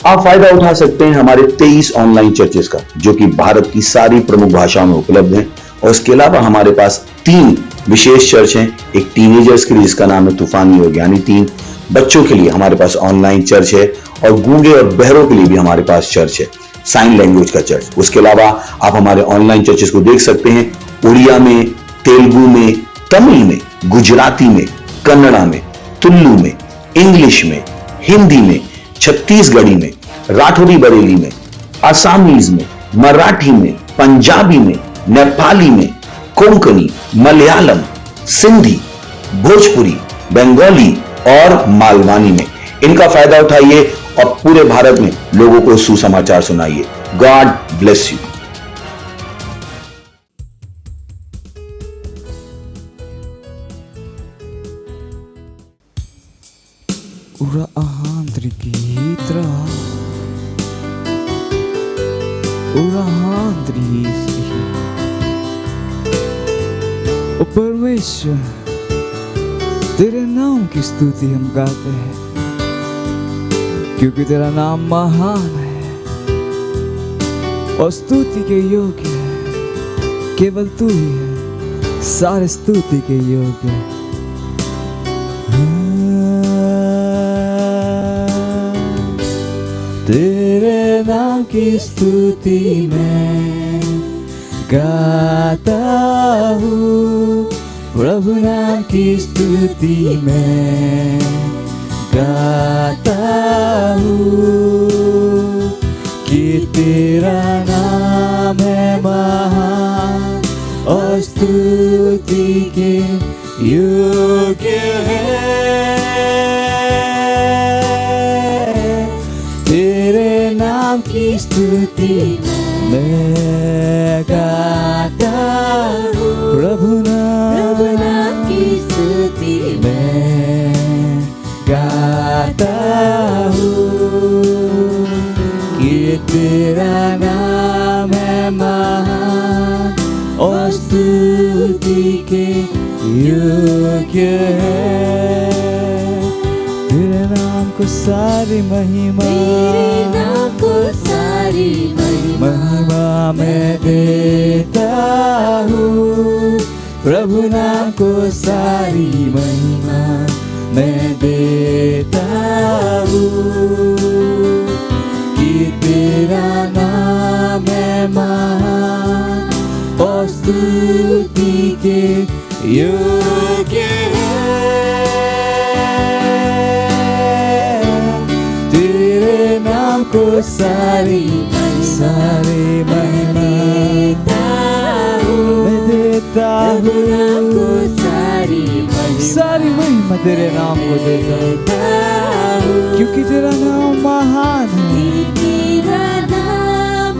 आप फायदा उठा सकते हैं हमारे 23 ऑनलाइन चर्चेस का, जो कि भारत की सारी प्रमुख भाषाओं में उपलब्ध हैं। और इसके अलावा हमारे पास 3 विशेष चर्च हैं। एक टीनेजर्स के लिए जिसका नाम है तूफानी योग यानी 3, बच्चों के लिए हमारे पास ऑनलाइन चर्च है, और गूंगे और बहरों के लिए भी हमारे पास चर्च है, साइन लैंग्वेज का चर्च। उसके अलावा आप हमारे ऑनलाइन चर्चेस को देख सकते हैं उड़िया में, तेलुगु में, तमिल में, गुजराती में, कन्नड़ा में, तुलु में, इंग्लिश में, हिंदी में, छत्तीसगढ़ी में, राठौरी बरेली में, आसामीज में, मराठी में, पंजाबी में, नेपाली में, कोंकणी, मलयालम, सिंधी, भोजपुरी, बंगाली और मालवानी में। इनका फायदा उठाइए और पूरे भारत में लोगों को सुसमाचार सुनाइए। God bless you. Ura ahandrikitra Ura handrisri ओ परमेश्वर, तेरे नाम की स्तुति हम गाते हैं, क्योंकि तेरा नाम महान है और स्तुति के योग्य है। केवल तू ही है सारे स्तुति के योग्य है। तेरे नाम की स्तुति मैं गाता हूँ, प्रभु नाम की स्तुति मैं गाता हूँ, कि तेरा नाम है महान और स्तुति के योग्य है। नाम की स्तुति मैं गाता हूँ, प्रभु नाम की स्तुति मैं गाता हूँ, कि तेरा नाम है महान और स्तुति के योग्य है। तेरे नाम को सारी महिमा, तेरे नाम को सारी महिमा मैं देता हूँ, प्रभु नाम को सारी महिमा मैं देता हूँ, कि तेरा नाम है महान और स्तुति के योग्य है। को सारी महिमा मैं देता हूँ, सारी महिमा तेरे नाम को देता हूँ, क्योंकि तेरा नाम महान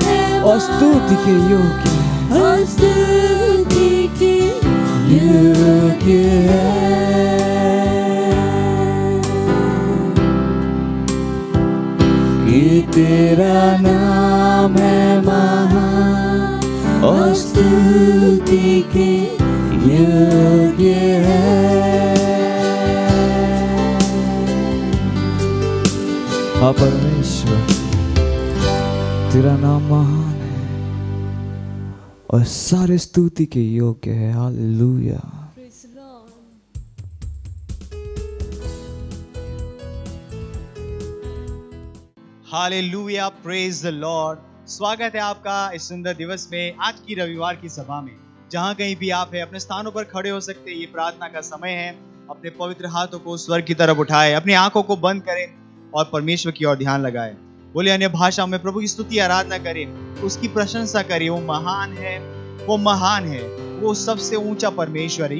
है और स्तुति के योग्य है। कि तेरा नाम है महान और स्तुति के योग्य है। हाँ परमेश्वर, तेरा नाम महान है और सारे स्तुति के योग्य है। Hallelujah. Hallelujah, praise the Lord. स्वागत है आपका इस सुंदर दिवस में, आज की रविवार की सभा में। जहां कहीं भी आप हैं, अपने स्थानों पर खड़े हो सकते हैं। ये प्रार्थना का समय है। अपने पवित्र हाथों को स्वर्ग की तरफ उठाएं, अपनी आंखों को बंद करें और परमेश्वर की ओर ध्यान लगाएं। बोले अन्य भाषा में प्रभु की स्तुति आराधना करें, उसकी प्रशंसा करें। वो महान है, वो महान है, वो सबसे ऊंचा परमेश्वर है।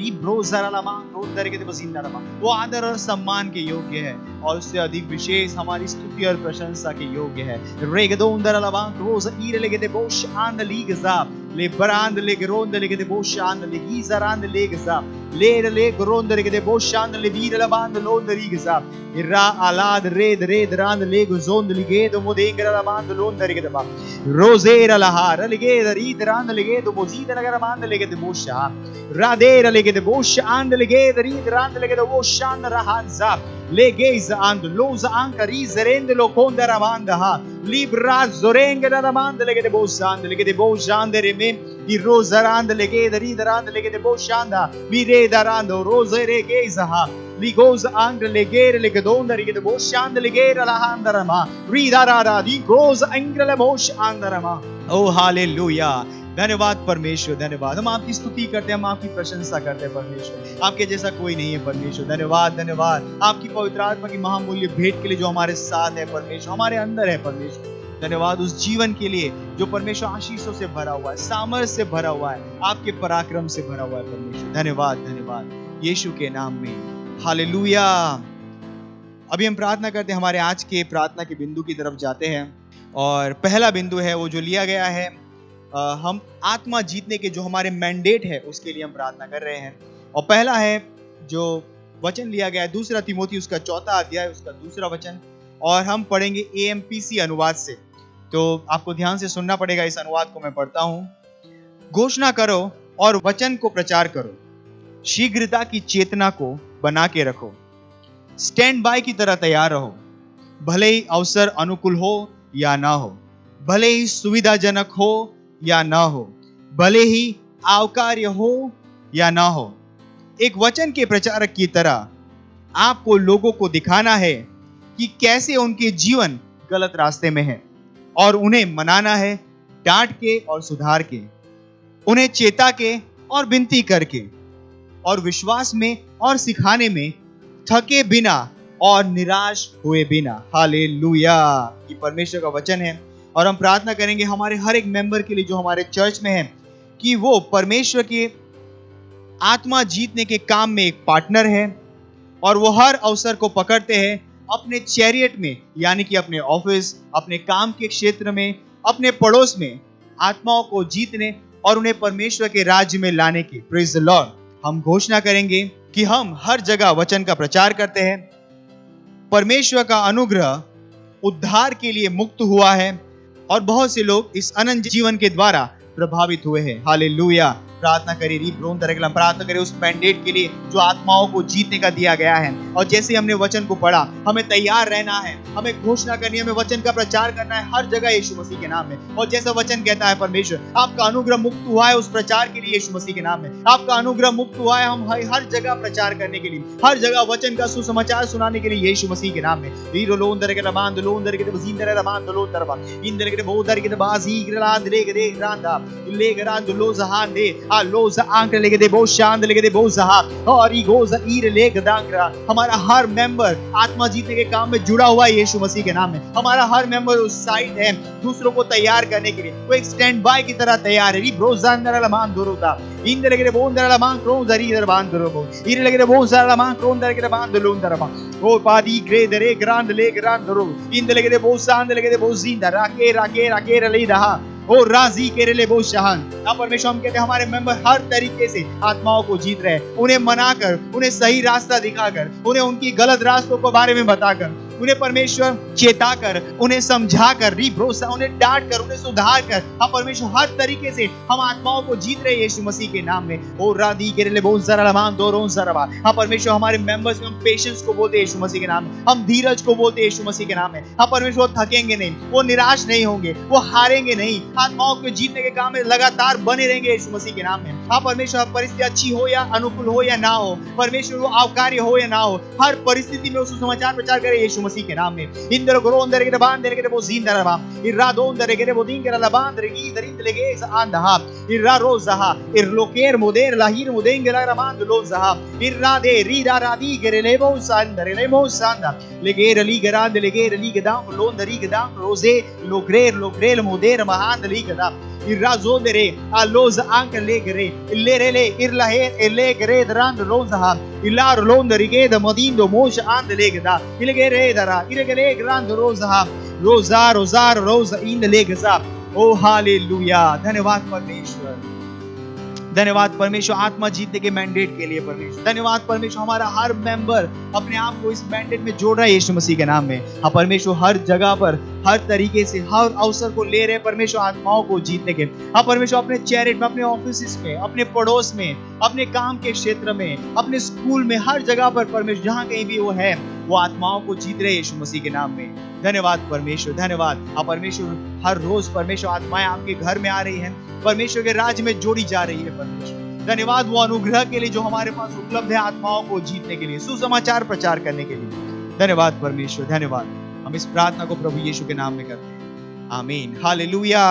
वो आदर और सम्मान के योग्य है और उससे अधिक विशेष हमारी स्तुति और प्रशंसा के योग्य है। le grondere che de boshan le vira la band londari che sa irra alad red red rand le gozond le gedo modengra la band londari che ba rosera la har le geda rid rand le gedo mozida la garamand le gede bosha radera le gede bosha and le geda rid rand le gede boshan rahanza le geza and loza anka rizerende lo konda ramanda ha libra zorenga da ramanda le gede boshan le gede boshan de me il rosarand le gede rid rand le gede boshanda mire darando rosere geza ha Ligoza angle legere le gedonda rigede boshand legere la handarama ridarada di goza angle le bosh andarama O hallelujah धन्यवाद परमेश्वर धन्यवाद हम आपकी स्तुति करते हैं हम आपकी प्रशंसा करते हैं परमेश्वर आपके जैसा कोई नहीं है परमेश्वर धन्यवाद धन्यवाद आपकी पवित्र आत्मा की महामूल्य भेंट के लिए जो हमारे साथ है परमेश्वर हमारे अंदर है परमेश्वर धन्यवाद उस जीवन के लिए जो परमेश्वर आशीषों से भरा हुआ है सामर्थ्य से भरा हुआ है आपके पराक्रम से भरा हुआ है परमेश्वर धन्यवाद धन्यवाद यीशु के नाम में हालेलुया। अभी हम प्रार्थना करते हैं हमारे आज के प्रार्थना के बिंदु की तरफ जाते हैं और पहला बिंदु है वो जो लिया गया है हम आत्मा जीतने के जो हमारे मैंडेट है उसके लिए हम प्रार्थना कर रहे हैं और पहला है जो वचन लिया गया है दूसरा तिमोथी उसका 4वां अध्याय उसका दूसरा वचन और हम पढ़ेंगे AMPC अनुवाद से तो आपको ध्यान से सुनना पड़ेगा इस अनुवाद को मैं पढ़ता हूं। घोषणा करो और वचन को प्रचार करो शीघ्रता की चेतना को बना के रखो स्टैंड बाय की तरह तैयार रहो भले ही अवसर अनुकूल हो या ना हो भले ही सुविधाजनक हो या ना हो भले ही आवकार्य हो या ना हो एक वचन के प्रचारक की तरह आपको लोगों को दिखाना है कि कैसे उनके जीवन गलत रास्ते में है और उन्हें मनाना है डांट के और सुधार के उन्हें चेता के और विनती करके और विश्वास में और सिखाने में थके बिना और निराश हुए बिना। हालेलुया। ये परमेश्वर का वचन है और हम प्रार्थना करेंगे हमारे हर एक मेंबर के लिए जो हमारे चर्च में है कि वो परमेश्वर के आत्मा जीतने के काम में एक पार्टनर है और वो हर अवसर को पकड़ते हैं अपने चैरियट में यानी कि अपने ऑफिस अपने काम के क्षेत्र में अपने पड़ोस में आत्माओं को जीतने और उन्हें परमेश्वर के राज्य में लाने की। Praise the Lord. हम घोषणा करेंगे कि हम हर जगह वचन का प्रचार करते हैं परमेश्वर का अनुग्रह उद्धार के लिए मुक्त हुआ है और बहुत से लोग इस अनंत जीवन के द्वारा प्रभावित हुए हैं। हालेलुया। प्रार्थना करें रीब्रोन तरह प्रार्थना करें उस मैंडेट के लिए जो आत्माओं को जीतने का दिया गया है और जैसे हमने वचन को पढ़ा हमें तैयार रहना है हमें घोषणा करनी है हमें वचन का प्रचार करना है हर जगह यीशु मसीह के नाम में और जैसा वचन कहता है परमेश्वर आपका अनुग्रह मुक्त हुआ है उस प्रचार के लिए यीशु मसीह के नाम में आपका अनुग्रह मुक्त हुआ है हम हर जगह प्रचार करने के लिए हर जगह वचन का सुसमाचार सुनाने के लिए यीशु मसीह के नाम में हमारा हर मेंबर आत्मा जीतने के काम में जुड़ा हुआ है यीशु मसीह के नाम में हमारा हर मेंबर उस साइड है दूसरों को तैयार करने के लिए वो एक स्टैंड बाय की तरह तैयार है ओ राजी केरले बहुत शाहान। अब परमेश्वर हम कहते हैं हमारे मेंबर हर तरीके से आत्माओं को जीत रहे हैं उन्हें मनाकर उन्हें सही रास्ता दिखाकर उन्हें उनकी गलत रास्तों के बारे में बताकर उन्हें परमेश्वर चेताकर उन्हें समझाकर भरोसा उन्हें डांट कर उन्हें सुधार कर हम परमेश्वर हर तरीके से हम आत्माओं को जीत रहे हैं यीशु मसीह के नाम में। ओ राधी केरले बहुत जरा लमान दोरों जरा हम परमेश्वर हमारे मेंबर्स में हम पेशेंस को बोलते हैं यीशु मसीह के नाम में हम धीरज को बोलते हैं यीशु मसीह के नाम में हम परमेश्वर थकेंगे नहीं वो निराश नहीं होंगे वो हारेंगे नहीं आत्माओं को जीतने के काम में लगातार बने रहेंगे यीशु मसीह के नाम में। हाँ परमेश्वर परिस्थिति अच्छी हो या अनुकूल हो या ना हो परमेश्वर वो आवकार्य हो या ना हो हर परिस्थिति में उस सुसमाचार प्रचार करे यीशु मसीह के नाम में। इंदर गोरोंदर के बांदर के वो जिंदर बा इरादोंदर के वो दिन के लबांदर की दरिंद लगे आंधा इरा रोज़हा इरलोकेर मोदेर लाहिर मोदेंगे रमान लोज़हा इरादे रीदा रादी के लेबो सांदर लेबो सांदा लेगेर ली गरांद लेगेर ली गदाम लोंदरी गदाम रोजे लोग्रेर मोदेर महान ली गदाम इराजोदरे अलोज आंक लेगरे लेरेले इरलाहेर एलेगरे दरांद लोज़हा इलार लोंदरिगे द मदींदो मोश आंद लेगदा इलगेरे दरा इलगरे ग्रांद रोज़हा रोज़ा इन लेगजा। ओ हालेलुया। धन्यवाद परमेश्वर धन्यवाद परमेश्वर आत्मा जीतने के मैंडेट के लिए परमेश्वर। धन्यवाद परमेश्वर हमारा हर मेंबर अपने आप को इस मैंडेट में जोड़ रहा है यीशु मसीह के नाम में। हाँ परमेश्वर हर जगह पर हर तरीके से हर अवसर को ले रहे परमेश्वर आत्माओं को जीतने के। हाँ परमेश्वर अपने चैरिट में, अपने ऑफिस में, अपने पड़ोस में, अपने काम के क्षेत्र में, अपने स्कूल में, हर जगह पर परमेश्वर जहाँ कहीं भी वो है वो आत्माओं को जीत रहे यीशु मसीह के नाम में। धन्यवाद परमेश्वर, धन्यवाद। हाँ परमेश्वर हर रोज परमेश्वर आत्माएं आपके घर में आ रही हैं, परमेश्वर के राज्य में जोड़ी जा रही है परमेश्वर। धन्यवाद वो अनुग्रह के लिए जो हमारे पास उपलब्ध है आत्माओं को जीतने के लिए, सुसमाचार प्रचार करने के लिए। धन्यवाद परमेश्वर, धन्यवाद। हम इस प्रार्थना को प्रभु यीशु के नाम में करते हैं, आमीन, हालेलुया।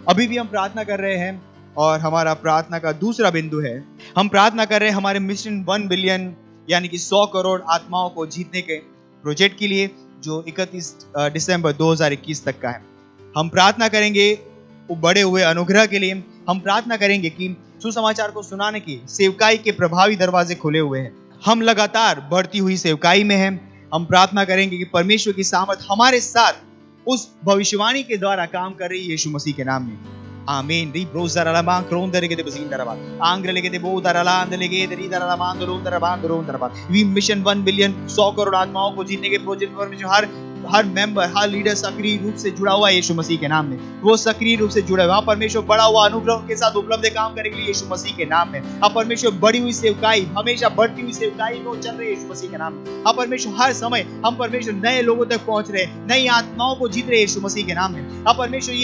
अभी भी हम प्रार्थना कर रहे हैं और हमारा प्रार्थना का दूसरा बिंदु है, हम प्रार्थना कर रहे हैं हमारे मिशन 1 बिलियन यानी कि 100 करोड़ आत्माओं को जीतने के प्रोजेक्ट के लिए जो 31 दिसंबर 2021 तक का है। हम प्रार्थना करेंगे वो बड़े हुए अनुग्रह के लिए। हम प्रार्थना करेंगे कि सुसमाचार को सुनाने की सेवकाई के प्रभावी दरवाजे खुले हुए हैं। हम लगातार बढ़ती हुई सेवकाई में हैं। हम प्रार्थना करेंगे कि परमेश्वर की सामर्थ हमारे साथ उस भविष्यवाणी के द्वारा काम कर रही है यीशु मसीह के नाम में, आमीन। री ब्रोजर लमा क्रोन दरेगे दे बजीन दरबा आंग्र लेगे दे बो दरला लेगे दरी दरला मान दरोन दरबा वी मिशन 1 बिलियन 100 करोड़ आत्माओं को जीतने के प्रोजेक्ट पर जो हर मेंबर, हर लीडर सक्रिय रूप से जुड़ा हुआ है यीशु मसीह के नाम में। वो सक्रिय रूप से जुड़ा हुआ, परमेश्वर बड़ा हुआ अनुग्रह के साथ उपलब्ध काम करने के लिए यीशु मसीह के नाम में। अब परमेश्वर बढ़ी हुई सेवकाई, हमेशा बढ़ती हुई सेवकाई में चल रही है यीशु मसीह के नाम में। अब परमेश्वर हर समय हम परमेश्वर नए लोगों तक पहुंच रहे, नई आत्माओं को जीत रहे यीशु मसीह के नाम में। अब परमेश्वर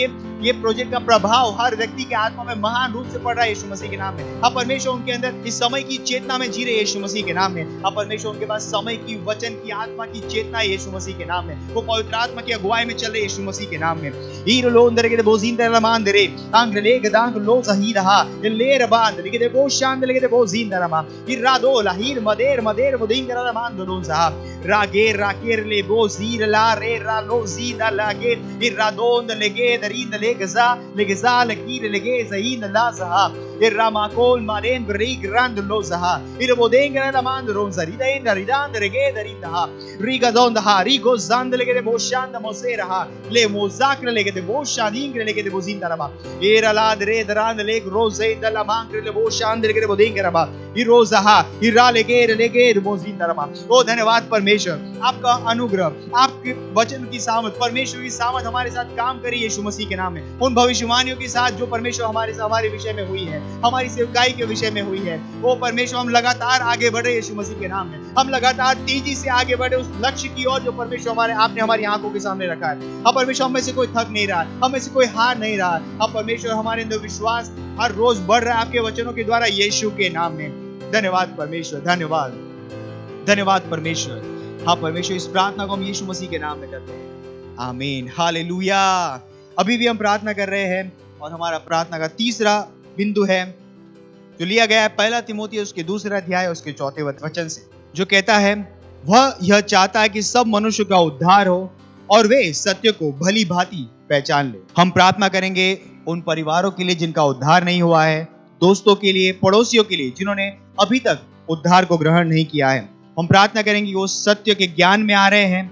ये प्रोजेक्ट का प्रभाव हर व्यक्ति के आत्मा में महान रूप से पड़ रहा है यीशु मसीह के नाम में। अब परमेश्वर उनके अंदर इस समय की चेतना में जी रहे यीशु मसीह के नाम में। अब परमेश्वर उनके पास समय की, वचन की, आत्मा की चेतना है यीशु मसीह के नाम में। वो पवित्र आत्मा की अगुवाई में चल रहे यीशु मसीह के नाम में। हीर लो अंदर के बोझीन तेरा मान दे रे आंग्र ले गदांग लो सही रहा ले रबांद लेके दे बो शांद लेके दे बोझीन तेरा मा हिरा दो लाहिर मदेर मुदिंग तेरा मान दोनों सा रागेर ले बोझीर ला रे रा लो जीदा लागे हिरा दोंद लेगे दरीन लेगजा लकीर लेगे जहीन ला सहा हिरा माकोल मारेन बरी ग्रांड लो सहा हिर बोदेंग ला मान दोनों सा रिदाइन रिदान लेगे दरीन दा रिगा दोंद हा रिगो जांद लेके दे बो शांद मोसे रहा ले मोजाक्र लेके दे बो शादींग लेके दे बोझीन तेरा मा एरा ला दरे दरान लेग रोजे दला मांग ले बो शांद लेके दे बोदेंग रबा हिरोजहा हिरा लेगे बोझीन तेरा मा। ओ धन्यवाद परमेश्वर, आपका अनुग्रह, आपके वचन की सामर्थ, परमेश्वर की सामर्थ हमारे साथ काम करी यीशु मसीह के नाम में। उन भविष्यवाणियों के साथ जो परमेश्वर हमारे विषय में हुई है, हमारी सेवकाई के विषय में हुई है, वो परमेश्वर हम लगातार आगे बढ़े यीशु मसीह के नाम में। हम लगातार तेजी से आगे बढ़े उस लक्ष्य की ओर जो परमेश्वर आपने हमारी आंखों के सामने रखा है। अब परमेश्वर हम में से कोई थक नहीं रहा, हम में से कोई हार नहीं रहा। अब परमेश्वर हमारे अंदर विश्वास हर रोज बढ़ रहा है आपके वचनों के द्वारा यीशु के नाम में। धन्यवाद परमेश्वर, धन्यवाद परमेश्वर। हाँ परमेश्वर, इस प्रार्थना को हम यीशु मसीह के नाम में करते हैं, आमीन, हालेलुया। अभी भी हम प्रार्थना कर रहे हैं और हमारा प्रार्थना का तीसरा बिंदु है जो लिया गया है 1 तीमुथियुस उसके 2 अध्याय उसके 4 वचन से, जो कहता है वह यह चाहता है कि सब मनुष्य का उद्धार हो और वे सत्य को भली भांति पहचान ले। हम प्रार्थना करेंगे उन परिवारों के लिए जिनका उद्धार नहीं हुआ है, दोस्तों के लिए, पड़ोसियों के लिए जिन्होंने अभी तक उद्धार को ग्रहण नहीं किया है। हम प्रार्थना करेंगे कि वो सत्य के ज्ञान में आ रहे हैं।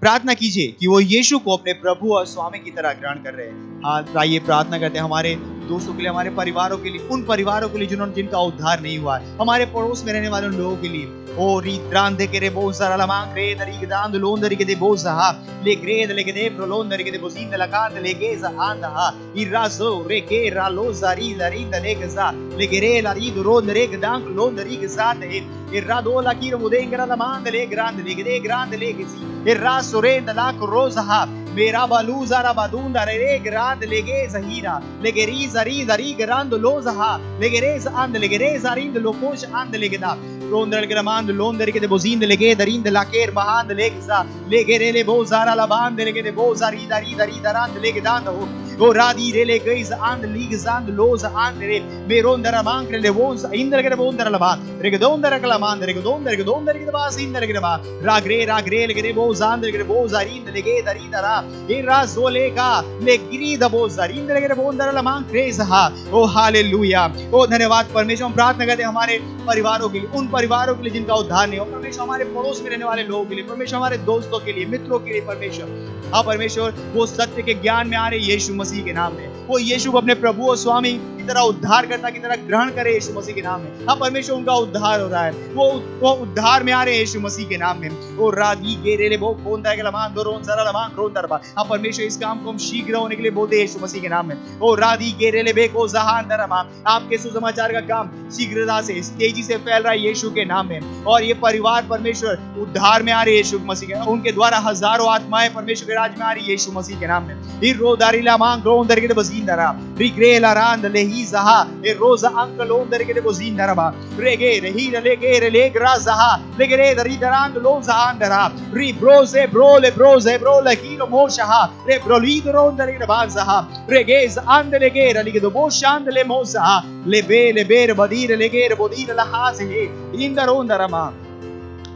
प्रार्थना कीजिए कि वो यीशु को अपने प्रभु और स्वामी की तरह ग्रहण कर रहे हैं। हाँ, आइए प्रार्थना करते हैं हमारे दोस्तों के लिए, हमारे परिवारों के लिए, उन परिवारों के लिए जिनका उद्धार नहीं हुआ है, हमारे पड़ोस में रहने वाले लोगों के लिए। ओ रीत्रान दे के बोल सारा लमांग रे दरी दांद लोन दरी के दे बोल सहा ले ग्रेद ले के दे प्रोलोन दरी के दे बोजीन लकांद ले के जहांद हा इरासो रे के रालो जारी दरी दले के सा ले के रे लारी दरो दरे के दांग लोन दरी के साथ है इरादो लकीर मुदेंगरा लमांद ले ग्रांद ले के दे ग्रांद ले के सी इरासो रे दलाक रोजहा मेरा बालू जारा बादून रे ग्रांद लेगे जहीरा लेगे री जरी दरी ग्रांद लोजहा लेगे रे आंद लेगे रे जारिंद लोकोश आंद लेगे दा रोंदर ग्रामांद लोन दरी के दे बोजीन लेगे दरिंद लाकेर महांद लेगे सा लेगे रे ले बो जारा लबांद लेगे दे बो जारी दरी दरी दरांद लेगे दांद हो ओ रादी रे ले गई आंद लीग जांद लोज आंद रे मेरोंदर मांग रे वोस इंदर के बोंदर लबा रे के दोंदर कला मांद रे के दोंदर के बास इंदर के बा रागरे लेगे रे बो जांद लेगे बो जारिंद लेगे दरी दरा ए रासो लेगा ले गिरी द बो जारिंद लेगे बोंदर लमांग प्रेज हा। ओ हालेलुया। ओ धन्यवाद परमेश्वर, हम प्रार्थना करते हैं हमारे परिवारों के लिए, उन परिवारों के लिए जिनका उद्धार नहीं हो, परमेश्वर हमारे पड़ोस में रहने वाले लोगों के लिए, परमेश्वर हमारे दोस्तों के लिए, मित्रों के लिए, परमेश्वर हाँ परमेश्वर वो सत्य के ज्ञान में आ रहे यीशु मसीह के नाम में, वो यीशु को अपने प्रभु और स्वामी की तरह, उद्धारकर्ता की तरह ग्रहण करें यीशु मसीह के नाम में। हाँ परमेश्वर, उनका उद्धार हो रहा है, वो उद्धार में आ रहे हैं यीशु मसीह के नाम में। ओ रादी गेरेले बो कोंदा के लमान दो रोन जरा लमान रोन दरबा। हाँ परमेश्वर, इस काम को हम शीघ्र होने के लिए बोलते हैं यीशु मसीह के नाम में। ओ रादी गेरेले बे को जहान दरमा, आपके सुसमाचार का काम शीघ्रता से, तेजी से फैल रहा है यीशु के नाम में। और ये परिवार परमेश्वर उद्धार में आ रहे हैं यीशु मसीह के, उनके द्वारा हजारों आत्माएं परमेश्वर के राज में आ रही है यीशु मसीह के नाम में। रो दारिला मांग रो अंदर के बजीन दरा रिग्रेला रांद लेही जहा ए रोजा अंकल अंदर के बजीन दरा रेगे रही लेगे लेगरा जहा लेगे दरी दरांग लो जहान दरा री ब्रोजे ब्रो लकीलो मोशहा रे ब्रोली दरो अंदर के बाग जहा रेगेज अंद लेगे रली दो बोशांद ले मोसा ले बेर बदीर लेगे बदीर लहाज है इंदर ओंदरमा।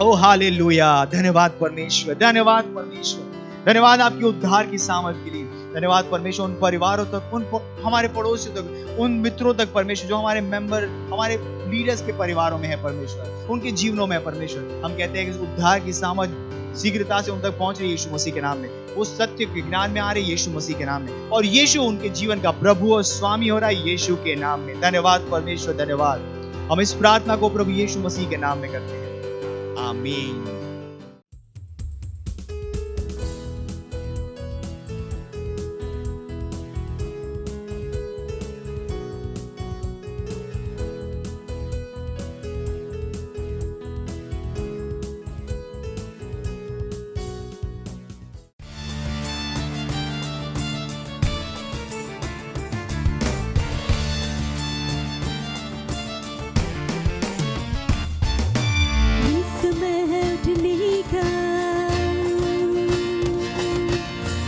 ओ हालेलुया, धन्यवाद परमेश्वर, धन्यवाद परमेश्वर, धन्यवाद आपकी उद्धार की सामर्थ के लिए। धन्यवाद परमेश्वर, उन परिवारों तक, उन हमारे पड़ोसियों तक, उन मित्रों तक परमेश्वर, जो हमारे मेंबर, हमारे लीडर्स के परिवारों में है परमेश्वर, उनके जीवनों में है परमेश्वर। हम कहते हैं कि उद्धार की सामर्थ शीघ्रता से उन तक पहुंच रही है यीशु मसीह के नाम में। वो सत्य के ज्ञान में आ रहे यीशु मसीह के नाम में, और यीशु उनके जीवन का प्रभु और स्वामी हो रहा है यीशु के नाम में। धन्यवाद परमेश्वर, धन्यवाद। हम इस प्रार्थना को प्रभु यीशु मसीह के नाम में करते हैं, आमीन।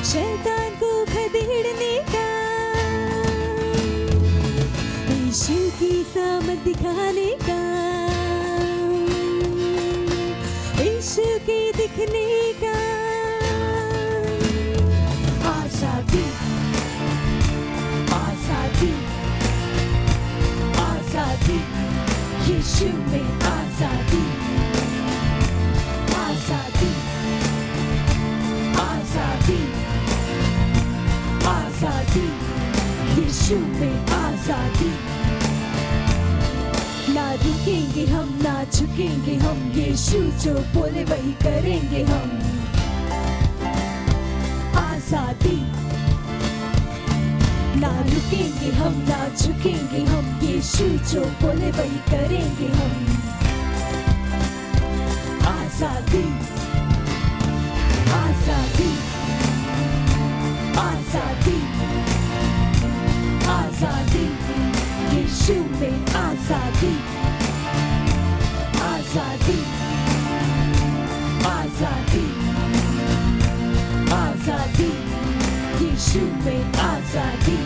शैतान को खदेड़ने का, यीशु की सामर्थ दिखाने का, यीशु के दिखने का। आजादी आजादी आजादी, यीशु में आजादी। आजादी आजादी आजादी, यीशु में आजादी। ना रुकेंगे हम, ना झुकेंगे हम, यीशु जो बोले वही करेंगे हम। आजादी, ना रुकेंगे हम, ना झुकेंगे हम, यीशु जो बोले वही करेंगे हम। आजादी आजादी आजादी आजादी, यीशु में आजादी। आजादी आजादी आजादी, यीशु में आजादी।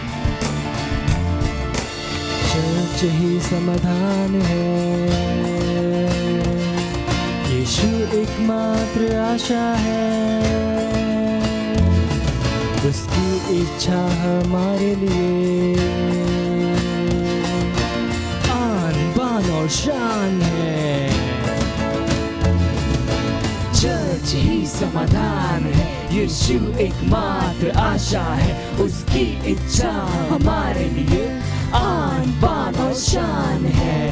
चर्च ही समाधान है, यीशु एकमात्र आशा है, उसकी इच्छा हमारे लिए आन बान और शान है। चर्च ही समाधान है, यीशु एकमात्र आशा है, उसकी इच्छा हमारे लिए आन बान और शान है।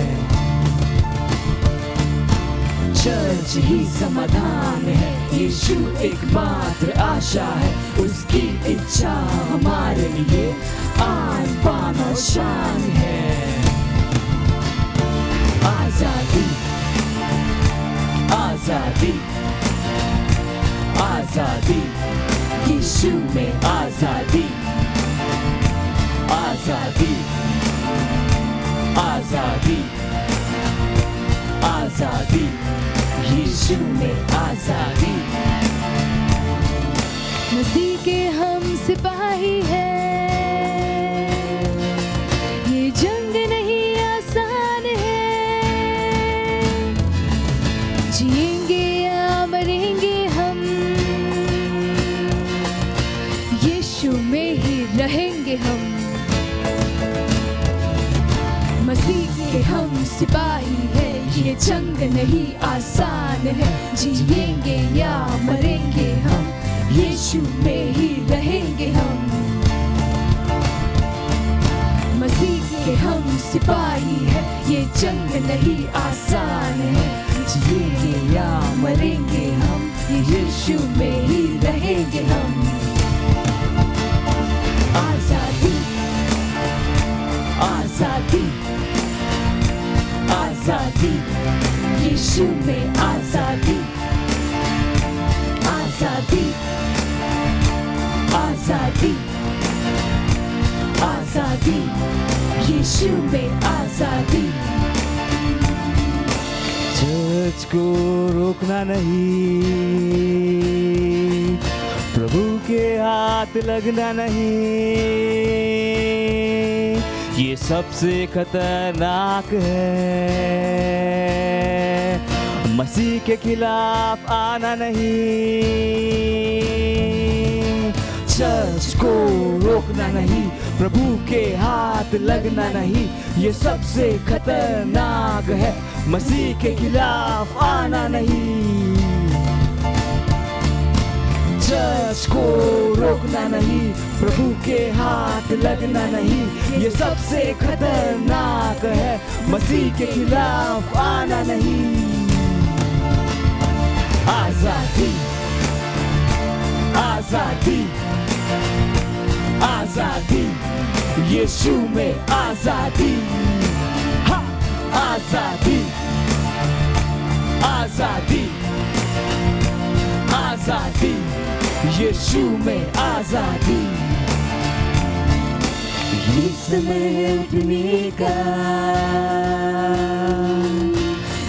चर्च ही समाधान है, यीशु एकमात्र आशा है, उसकी इच्छा हमारे लिए आन बान और शान है। आजादी आजादी आजादी, यीशु में आजादी। आजादी आजादी आजादी, यीशु में आजादी। मसीह के हम सिपाही हैं, ये जंग नहीं आसान है, जिएंगे या मरेंगे हम, यीशु में ही रहेंगे हम। मसीह के हम सिपाही हैं, ये जंग नहीं आसान है, जिएंगे या मरेंगे हम, यीशु में ही रहेंगे हम। मसीह के के हम सिपाही हैं, ये जंग नहीं आसान है। जिएंगे या मरेंगे हम, यीशु में ही रहेंगे हम। आजादी आजादी आजादी, यीशु में आजादी। आजादी आजादी आजादी, यीशु में आजादी। चर्च को रोकना नहीं, प्रभु के हाथ लगना नहीं, ये सबसे खतरनाक है। मसीह के खिलाफ आना नहीं, चर्च को रोकना नहीं, प्रभु के हाथ लगना नहीं, ये सबसे खतरनाक है। मसीह के खिलाफ आना नहीं, चर्च को रोकना नहीं, प्रभु के हाथ लगना नहीं, ये सबसे खतरनाक है। मसीह के खिलाफ आना नहीं। आजादी आजादी आजादी, यीशु में आजादी। हा! आजादी आजादी आजादी, यीशु में आजादी। ये समय है उठने का,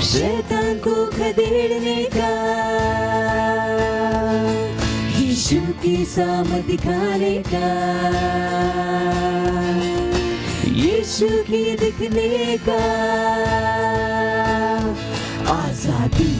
शैतान को खदेड़ने का, यीशु की सामर्थ दिखाने का, यीशु की दिखने का। आजादी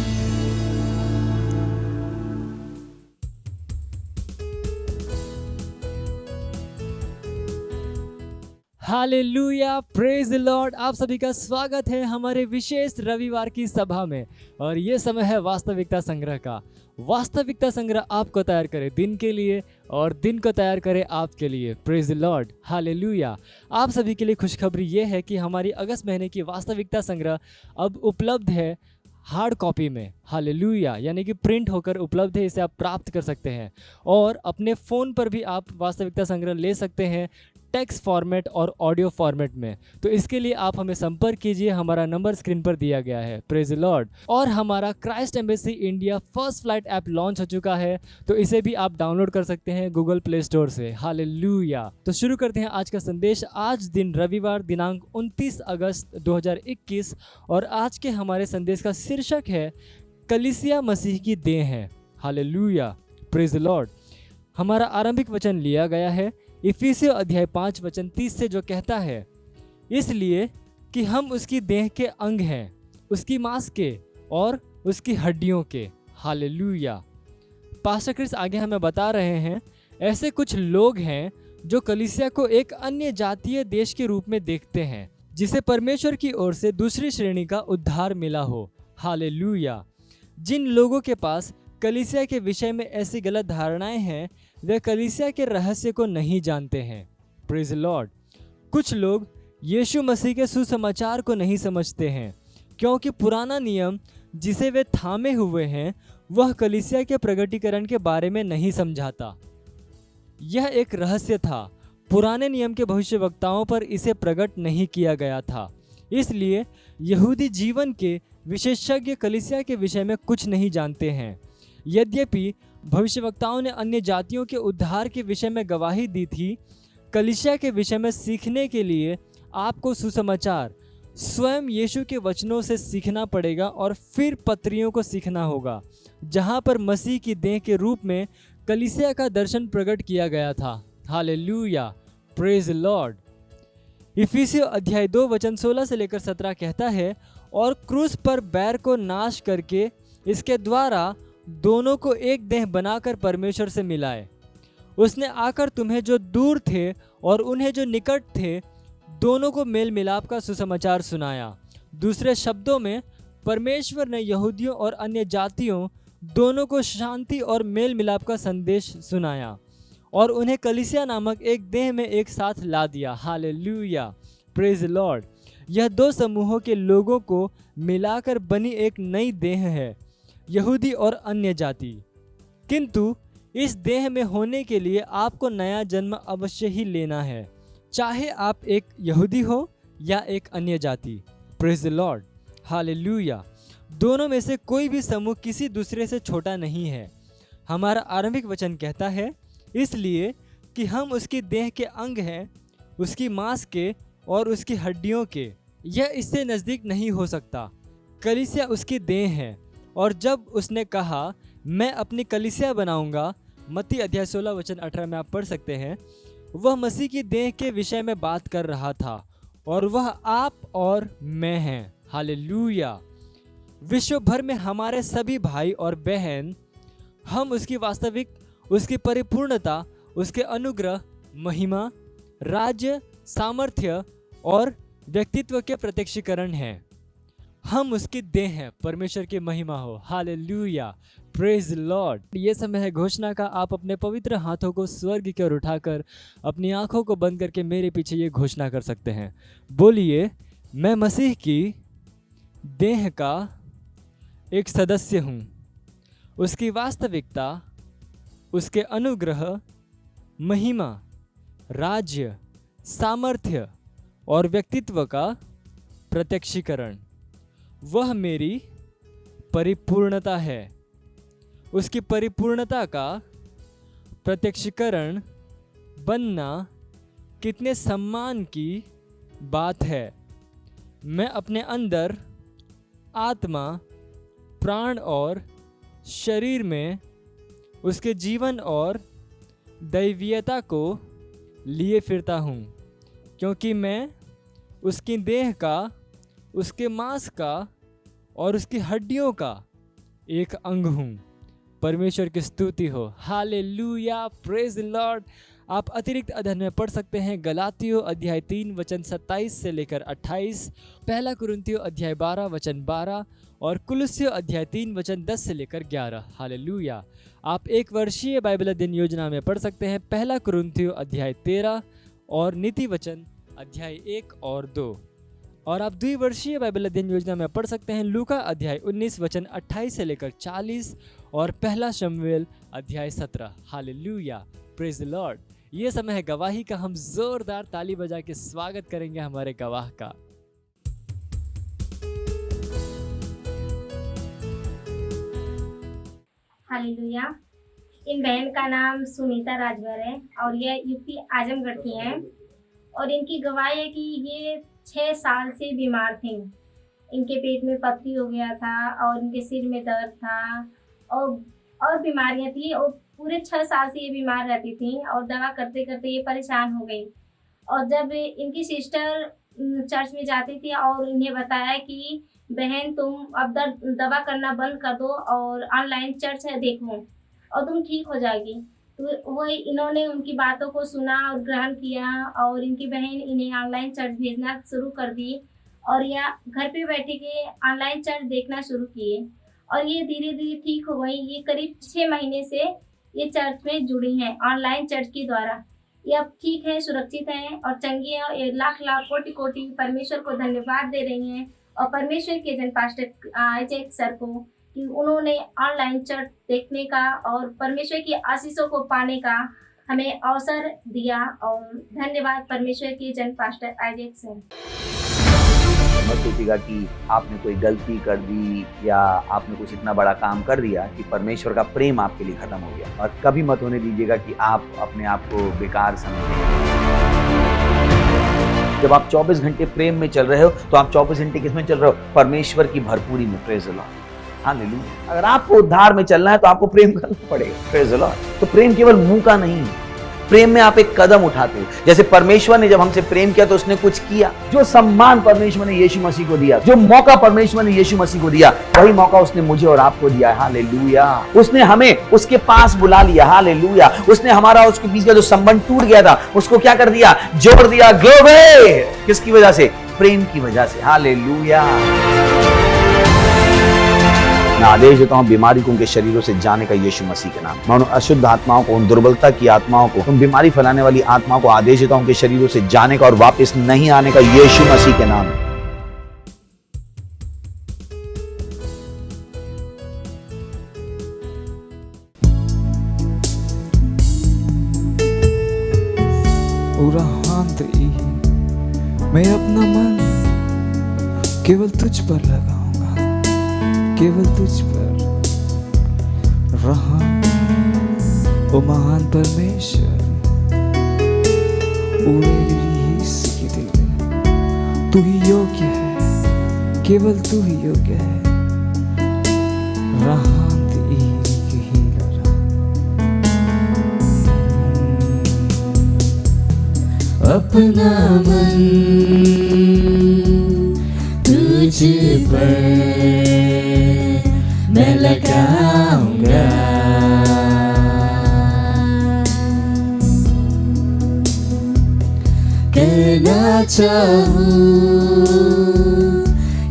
हालेलुया, प्रेज द लॉर्ड। आप सभी का स्वागत है हमारे विशेष रविवार की सभा में। और ये समय है वास्तविकता संग्रह का। वास्तविकता संग्रह आपको तैयार करे दिन के लिए और दिन को तैयार करे आपके लिए। Praise the Lord, hallelujah. आप सभी के लिए खुशखबरी ये है कि हमारी अगस्त महीने की वास्तविकता संग्रह अब उपलब्ध है हार्ड कॉपी में। हालेलुया, यानी कि प्रिंट होकर उपलब्ध है, इसे आप प्राप्त कर सकते हैं। और अपने फ़ोन पर भी आप वास्तविकता संग्रह ले सकते हैं, टेक्स्ट फॉर्मेट और ऑडियो फॉर्मेट में। तो इसके लिए आप हमें संपर्क कीजिए, हमारा नंबर स्क्रीन पर दिया गया है। Praise the Lord. और हमारा Christ embassy India first flight app launch हो चुका है, तो इसे भी आप डाउनलोड कर सकते हैं गूगल प्ले स्टोर से। हालेलुया। तो शुरू करते हैं आज का संदेश। आज दिन रविवार दिनांक 29 अगस्त 2021 और आज के हमारे संदेश का शीर्षक है कलीसिया मसीह की देह है। Hallelujah, praise the Lord. हमारा आरंभिक वचन लिया गया है इफिसियों अध्याय 5 वचन 30 से, जो कहता है, इसलिए कि हम उसकी देह के अंग हैं, उसकी मांस के और उसकी हड्डियों के। हालेलुया। पास्टर क्रिस आगे हमें बता रहे हैं, ऐसे कुछ लोग हैं जो कलीसिया को एक अन्य जातीय देश के रूप में देखते हैं, जिसे परमेश्वर की ओर से दूसरी श्रेणी का उद्धार मिला हो। हालेलुया। जिन लोगों के पास कलीसिया के विषय में ऐसी गलत धारणाएं हैं, वे कलीसिया के रहस्य को नहीं जानते हैं। Praise Lord. कुछ लोग यीशु मसीह के सुसमाचार को नहीं समझते हैं, क्योंकि पुराना नियम जिसे वे थामे हुए हैं वह कलीसिया के प्रगटीकरण के बारे में नहीं समझाता। यह एक रहस्य था, पुराने नियम के भविष्यवक्ताओं पर इसे प्रकट नहीं किया गया था। इसलिए यहूदी जीवन के विशेषज्ञ कलीसिया के विषय में कुछ नहीं जानते हैं। यद्यपि भविष्यवक्ताओं ने अन्य जातियों के उद्धार के विषय में गवाही दी थी, कलीसिया के विषय में सीखने के लिए आपको सुसमाचार स्वयं यीशु के वचनों से सीखना पड़ेगा और फिर पत्रियों को सीखना होगा, जहां पर मसीह की देह के रूप में कलीसिया का दर्शन प्रकट किया गया था। Hallelujah, praise Lord. इफिसियों अध्याय 2 वचन 16 से लेकर 17 कहता है, और क्रूस पर बैर को नाश करके इसके द्वारा दोनों को एक देह बनाकर परमेश्वर से मिलाए। उसने आकर तुम्हें जो दूर थे और उन्हें जो निकट थे, दोनों को मेल मिलाप का सुसमाचार सुनाया। दूसरे शब्दों में, परमेश्वर ने यहूदियों और अन्य जातियों दोनों को शांति और मेल मिलाप का संदेश सुनाया और उन्हें कलीसिया नामक एक देह में एक साथ ला दिया। Hallelujah, praise Lord. यह दो समूहों के लोगों को मिलाकर बनी एक नई देह है, यहूदी और अन्य जाति। किंतु इस देह में होने के लिए आपको नया जन्म अवश्य ही लेना है, चाहे आप एक यहूदी हो या एक अन्य जाति। Praise Lord, hallelujah. दोनों में से कोई भी समूह किसी दूसरे से छोटा नहीं है। हमारा आरंभिक वचन कहता है, इसलिए कि हम उसकी देह के अंग हैं, उसकी मांस के और उसकी हड्डियों के। यह इससे नज़दीक नहीं हो सकता। कलीसिया उसकी देह है। और जब उसने कहा, मैं अपनी कलीसिया बनाऊंगा, मत्ती अध्याय 16 वचन 18 में आप पढ़ सकते हैं, वह मसीह की देह के विषय में बात कर रहा था और वह आप और मैं हैं। हालेलुया। विश्व भर में हमारे सभी भाई और बहन, हम उसकी वास्तविक, उसकी परिपूर्णता, उसके अनुग्रह, महिमा, राज्य, सामर्थ्य और व्यक्तित्व के प्रत्यक्षीकरण हैं। हम उसकी देह हैं। परमेश्वर की महिमा हो। Hallelujah, praise Lord. ये समय है घोषणा का। आप अपने पवित्र हाथों को स्वर्ग की ओर उठाकर अपनी आंखों को बंद करके मेरे पीछे ये घोषणा कर सकते हैं। बोलिए, मैं मसीह की देह का एक सदस्य हूँ। उसकी वास्तविकता, उसके अनुग्रह, महिमा, राज्य, सामर्थ्य और व्यक्तित्व का प्रत्यक्षीकरण, वह मेरी परिपूर्णता है। उसकी परिपूर्णता का प्रत्यक्षीकरण बनना कितने सम्मान की बात है। मैं अपने अंदर आत्मा, प्राण और शरीर में उसके जीवन और दैवीयता को लिए फिरता हूँ, क्योंकि मैं उसकी देह का, उसके मांस का और उसकी हड्डियों का एक अंग हूँ। परमेश्वर की स्तुति हो। Hallelujah, praise Lord. आप अतिरिक्त अध्ययन में पढ़ सकते हैं गलातियों अध्याय 3 वचन 27 से लेकर 28, पहला कुरिन्थियों अध्याय 12 वचन 12 और कुलुस्सियों अध्याय 3 वचन 10 से लेकर 11। हालेलुया। आप एक वर्षीय बाइबल अध्ययन योजना में पढ़ सकते हैं पहला कुरिन्थियों अध्याय 13 और नीति वचन अध्याय 1 और 2। और आप द्विवर्षीय बाइबल अध्ययन योजना में पढ़ सकते हैं लूका अध्याय 19 वचन 28 से लेकर 40 और पहला शमूएल अध्याय 17। Hallelujah, praise Lord. ये समय है गवाही का। हम जोरदार ताली बजा के स्वागत करेंगे हमारे गवाह का। हालेलुया। इन बहन का नाम सुनीता राजभर है और यह यूपी आजमगढ़ की हैं और इनकी गवाही है कि ये 6 साल से बीमार थी। इनके पेट में पथरी हो गया था और इनके सिर में दर्द था और बीमारियां थी और पूरे 6 साल से ये बीमार रहती थी और दवा करते करते ये परेशान हो गई। और जब इनकी सिस्टर चर्च में जाती थी और इन्हें बताया कि बहन तुम अब दवा करना बंद कर दो और ऑनलाइन चर्च है देखो और तुम ठीक हो जाएगी, तो वही इन्होंने उनकी बातों को सुना और ग्रहण किया और इनकी बहन इन्हें ऑनलाइन चर्च भेजना शुरू कर दी और यह घर पे बैठे के ऑनलाइन चर्च देखना शुरू किए और ये धीरे धीरे ठीक हो गई। ये करीब 6 महीने से ये चर्च में जुड़ी हैं ऑनलाइन चर्च के द्वारा। ये अब ठीक है, सुरक्षित हैं और चंगी हैं और लाख लाख कोटि कोटि परमेश्वर को धन्यवाद दे रही हैं और परमेश्वर के जन पास्टर अजय सर को कि उन्होंने ऑनलाइन चर्च देखने का और परमेश्वर की आशीषों को पाने का हमें अवसर दिया। और धन्यवाद परमेश्वर के जन पास्टर अजय सर। मत सोचिएगा कि आपने कोई गलती कर दी या आपने कुछ इतना बड़ा काम कर दिया कि परमेश्वर का प्रेम आपके लिए खत्म हो गया। और कभी मत होने दीजिएगा कि आप अपने आप को बेकार समझें। जब आप 24 घंटे प्रेम में चल रहे हो तो आप 24 घंटे किसमें चल रहे हो? परमेश्वर की भरपूरी में। Praise the Lord, hallelujah. अगर आपको उद्धार में चलना है तो आपको प्रेम करना पड़ेगा। Praise the Lord. तो प्रेम केवल मुंह का नहीं है, प्रेम में आप एक कदम उठाते हो। जैसे परमेश्वर ने जब हमसे प्रेम किया तो उसने कुछ किया। जो सम्मान परमेश्वर ने यीशु मसीह को दिया, जो मौका परमेश्वर ने यीशु मसीह को दिया, वही मौका उसने मुझे और आपको दिया है। हालेलुया। उसने हमें उसके पास बुला लिया। हालेलुया। उसने हमारा उसके बीच का जो संबंध टूट गया था उसको क्या कर दिया? जोड़ दिया। ग्लोरी। किसकी वजह से? प्रेम की वजह से। हालेलुया। मैं आदेश देता हूँ बीमारी को उनके शरीरों से जाने का यीशु मसीह के नाम। मैं उन अशुद्ध आत्माओं को, उन दुर्बलता की आत्माओं को, उन बीमारी फैलाने वाली आत्माओं को आदेश देता हूँ उनके शरीरों से जाने का और वापस नहीं आने का यीशु मसीह के नाम। मैं अपना मन केवल तुझ पर लगाऊंगा, केवल तुझ पर। रहा ओ महान परमेश्वर, तू ही योग्य है, केवल तू ही योग्य है। रहा अपना मन तुझ पर मैं लगाऊंगा, करना चाहूं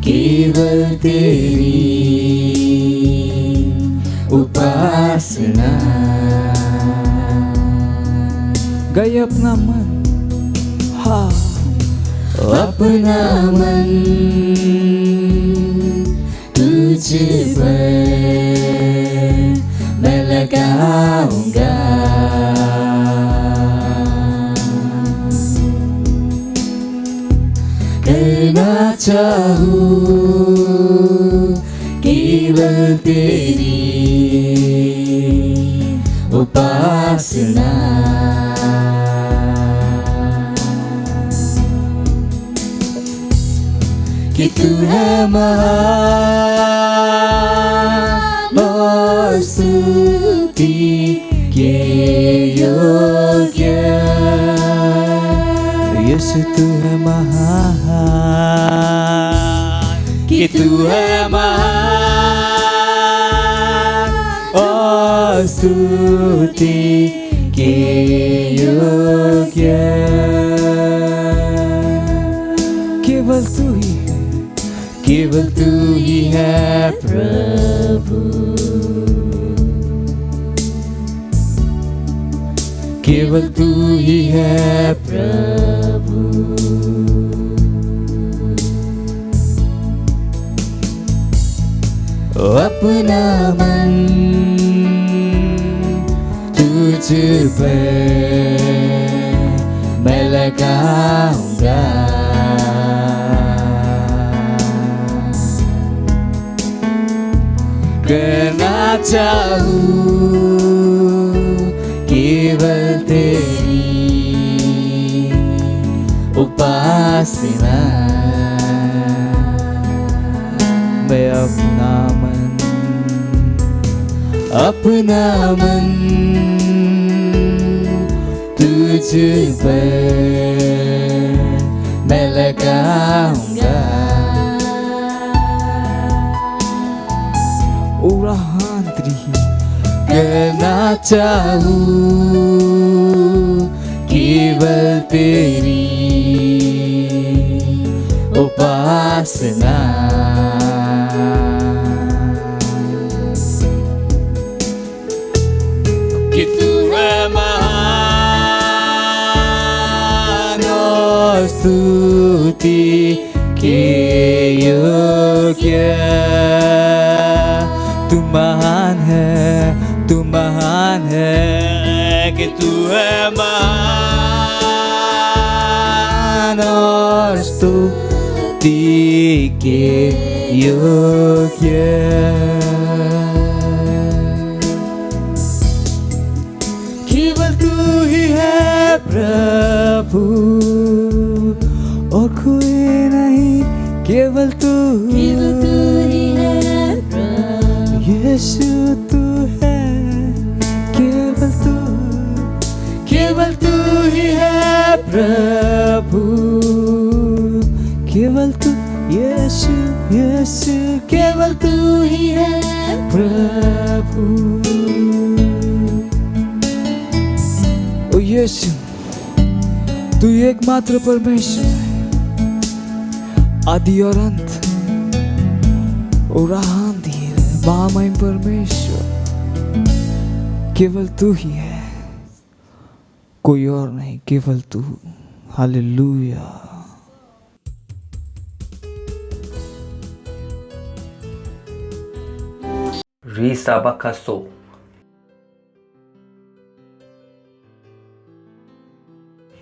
केवल तेरी उपासना। गए अपना मन, अपना मन तुझ पर मैं लगाऊंगा, करना चाहूं केवल तेरी उपासना। कि तू है महान और स्तुति के योग्य। यीशु तू है महान, कि तू है महान और स्तुति के योग्य। केवल तू ही, केवल तू ही है प्रभु, केवल तू ही है प्रभु। अपना मन तुझ पर मैं लगाऊंगा, करना चाहूं केवल तेरी उपासना। मैं अपना मन तुझ पर मैं लगाऊंगा, करना चाहूं केवल तेरी उपासना। कि तू है महान और स्तुति के योग्य। तू महान है, तू महान है, कि तू है महान और स्तुति के योग्य। केवल तू ही है प्रभु और कोई नहीं, केवल तू ही है प्रभु। यीशु तू है, केवल तू ही है प्रभु, केवल तू यीशु, केवल तू ही है प्रभु। ओ यीशु, तू एकमात्र परमेश्वर है, आदि और अंत। ओ महामय परमेश्वर केवल तू ही है, कोई और नहीं, केवल तू। हालेलुया। री साबा सो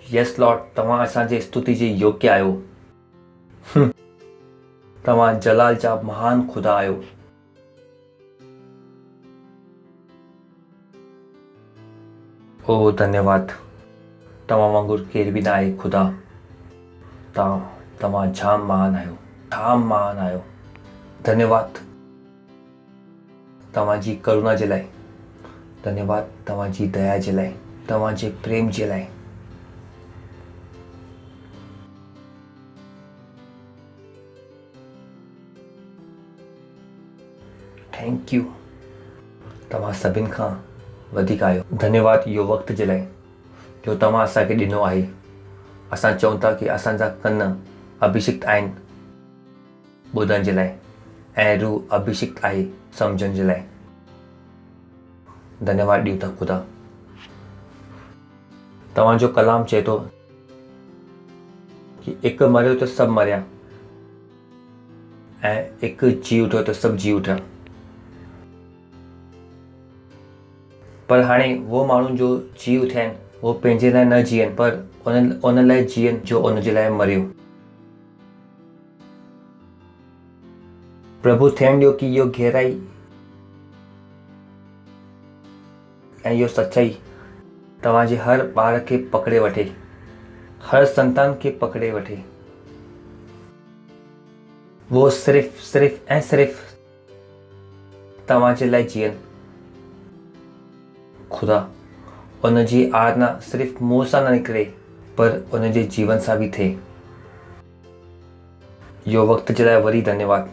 यस लॉर्ड, तव्हां असांजे स्तुति जे योग्य आहियो। तव्हां जलाल जा महान खुदा आहियो। ओ धन्यवाद, तव्हां वांगुरु केर बि न आहे खुदा। तव्हां जाम महान आहियो, जाम महान आहियो। धन्यवाद तव्हांजी करुणा जे लाइ, धन्यवाद तव्हांजी दया जे लाइ, तव्हांजे प्रेम जे लाइ। थैंक यू, तव्हां सभिनि खां वधीक आहियो। धन्यवाद इहो वक़्त जे लाइ जो तव्हां असांखे ॾिनो आहे। असां चऊं था कि असांजा कन अभिषिक्त आहिनि ॿुधण जे लाइ, ऐं रूह अभिषिक्त आहे सम्झण जे लाइ। धन्यवाद ॾियूं था ख़ुदा। तव्हांजो कलाम चए थो कि हिकु मरियो त सभु मरिया, ऐं हिकु जी उठियो त सभु जी उठिया। पर हाणे वो माण्हू जो जी उथिया आहिनि वो पंहिंजे लाइ न जीअनि, पर उन लाइ जीअनि जो उन जे लाइ मरियो। प्रभु थियण ॾियो कि इहो गहराई ऐं इहो सच्चाई तव्हांजे हर ॿार खे पकड़े वठे, हर संतान खे पकड़े वठे। वो सिर्फ़ ऐं सिर्फ़ तव्हांजे लाइ जीअनि। खुदा उन जी आराधना सिर्फ़ मुंहं सां न निकिरे, पर उन जे जीवन सां बि थिए। इहो वक़्त जे लाइ वरी धन्यवाद,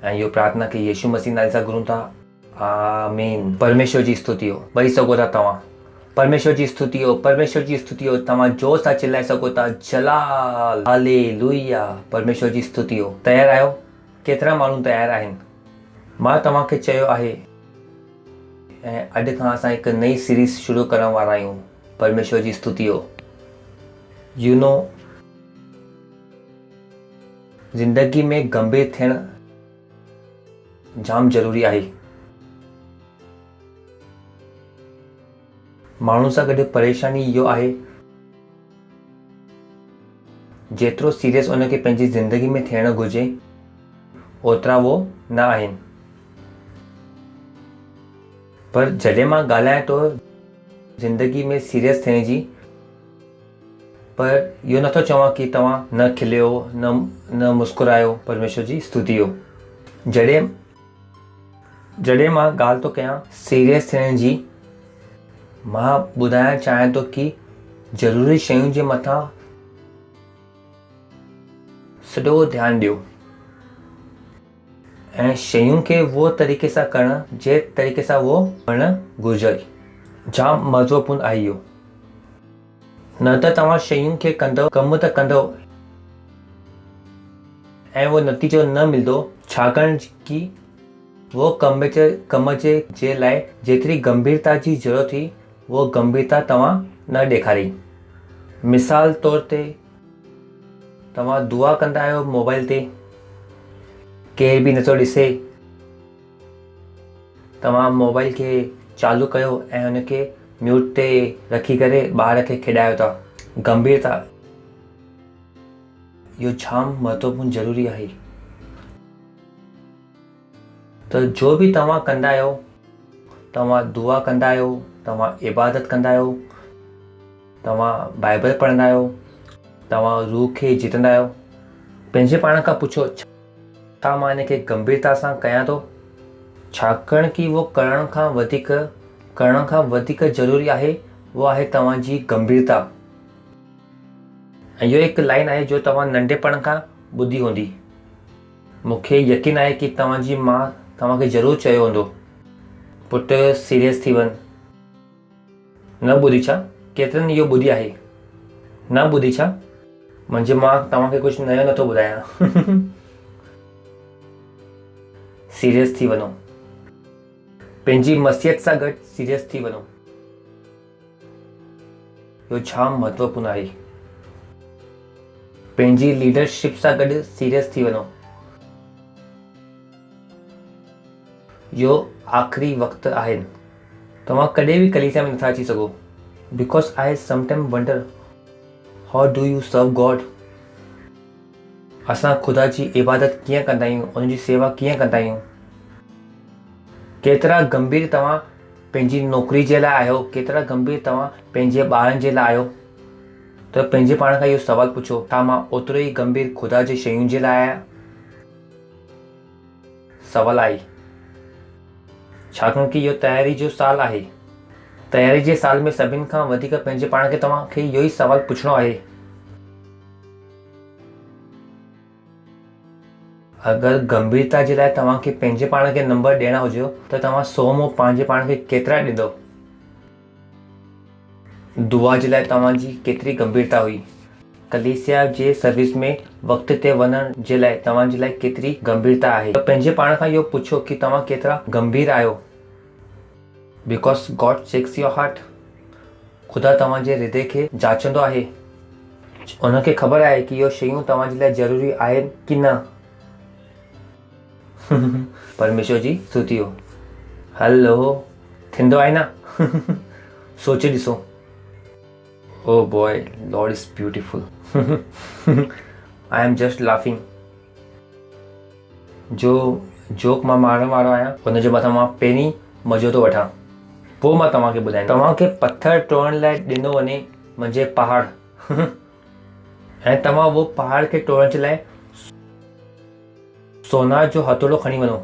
ऐं इहो प्रार्थना खे यीशु मसीह नाले सां घुरूं था। आमीन। परमेश्वर जी स्तुति हो। ॿई सघो था तव्हां। परमेश्वर जी स्तुति हो, परमेश्वर जी स्तुति हो। तव्हां जोर सां चिल्लाए सघो था, जलाल, हालेलुया। परमेश्वर जी स्तुति हो। तयारु आहियो? केतिरा माण्हू तयारु आहिनि? मां तव्हांखे चयो आहे, ऐं अॼु खां असां हिकु नई सीरीज़ शुरू करण वारा आहियूं, परमेश्वर जी स्तुति हो। यू नो, ज़िंदगी में गंभीर थियणु जाम ज़रूरी आहे। माण्हू सां गॾु परेशानी इहो आहे, जेतिरो सीरियस उनखे पंहिंजी ज़िंदगी में थियणु घुरिजे ओतिरा वो न आहिनि। पर जॾहिं मां ॻाल्हायां थो ज़िंदगी में सीरियस थियण जी, पर इहो नथो चवां कि तव्हां न खिलियो, न मुस्कुरायो। परमेश्वर जी स्तुति हो। जॾहिं मां ॻाल्हि थो कयां सीरियस थियण जी, मां ॿुधाइणु चाहियां थो कि ज़रूरी शयुनि जे मथां सॼो ध्यानु ॾियो, ऐं शयुनि खे वो तरीक़े सां करणु जे तरीक़े सां वो करणु घुरिजे। जाम महत्वपूर्ण आहे इहो। न त तव्हां शयुनि खे कंदव, कमु त कंदव, ऐं वो नतीजो न मिलंदो, छाकाणि कि वो कम जे लाइ जेतिरी गंभीरता जी ज़रूरत हुई वो गंभीरता तव्हां न ॾेखारी। मिसाल तौर ते तव्हां दुआ कंदा आहियो मोबाइल ते, केर बि नथो ॾिसे, तव्हां मोबाइल खे चालू कयो ऐं हुनखे म्यूट ते रखी करे ॿार खे खेॾायो था। गंभीरता, इहो जाम महत्वपूर्ण ज़रूरी आहे। त जो बि तव्हां कंदा आहियो, तव्हां दुआ कंदा आहियो, तव्हां इबादत कंदा आहियो, तव्हां बाइबल पढ़ंदा आहियो, तव्हां रूह खे जितंदा आहियो, पंहिंजे पाण खां पुछो, छा मां हिन खे गंभीरता सां कयां थो? छाकाणि कि वो करण खां वधीक ज़रूरी आहे, वो आहे तव्हांजी गंभीरता। ऐं इहो हिकु लाइन आहे जो तव्हां नंढपण खां ॿुधी हूंदी। मूंखे यकीन आहे कि तव्हांजी माउ तव्हांखे ज़रूरु चयो हूंदो, पुटु सीरियस थी वञ। न ॿुधी छा? केतिरनि इहो ॿुधी आहे? न ॿुधी छा? मुंहिंजी माउ तव्हांखे कुझु नयो नथो ॿुधायां। सीरियस थी वञो, पंहिंजी मसीहत सां गॾु सीरियस थी वञो। इहो जाम महत्वपूर्ण आहे। पंहिंजी लीडरशिप सां गॾु सीरियस थी वञो। इहो आख़िरी वक़्तु आहिनि। तव्हां कॾहिं बि कलीसिया में नथा अची सघो। Because I sometime wonder how do you serve God. असां ख़ुदा जी इबादत कीअं कंदा आहियूं, उनजी सेवा कीअं कंदा आहियूं। केतिरा गंभीर तव्हां पंहिंजी नौकरी जे लाइ आहियो, केतिरा गंभीर तव्हां पंहिंजे ॿारनि जे लाइ आहियो। त पंहिंजे पाण खां इहो सवाल पुछो, छा मां ओतिरो ई गंभीर ख़ुदा जे शयुनि जे लाइ आहियां? सवाल आहे। छाकाणि कि इहो तयारी जो साल आहे। तयारी जे साल में सभिनि खां वधीक पंहिंजे पाण खे तव्हांखे इहो ई सवाल पुछणो आहे। अगरि गंभीरता जे लाइ तव्हांखे पंहिंजे पाण खे नंबर ॾियणा हुजे त तव्हां 100 मां पंहिंजे पाण खे केतिरा ॾींदव? दुआ जे लाइ तव्हांजी केतिरी गंभीरता हुई? कलीसिया जे सर्विस में वक़्त ते वञण जे लाइ तव्हांजे लाइ केतिरी गंभीरता आहे? त पंहिंजे पाण खां इहो पुछो कि तव्हां केतिरा गंभीर आहियो। Because God checks your heart. ख़ुदा तव्हांजे हृदय खे जाचंदो आहे। उनखे ख़बर आहे कि इहो शयूं तव्हांजे लाइ ज़रूरी आहिनि कि न। परमेश्वर जी स्तुति हो। हलो, थींदो आहे न? सोचे ॾिसो। Oh boy, Lord is beautiful. I am just laughing. जो जोक मां मारण वारो आहियां उनजे मथां मां पहिरीं मज़ो थो वठां, पोइ मां तव्हांखे ॿुधायां। तव्हांखे पत्थर टोड़ण लाइ ॾिनो वञे मुंहिंजे पहाड़ ऐं तव्हां उहो पहाड़ खे टोड़ण जे लाइ सोनार जो हथौड़ो खणी वञो।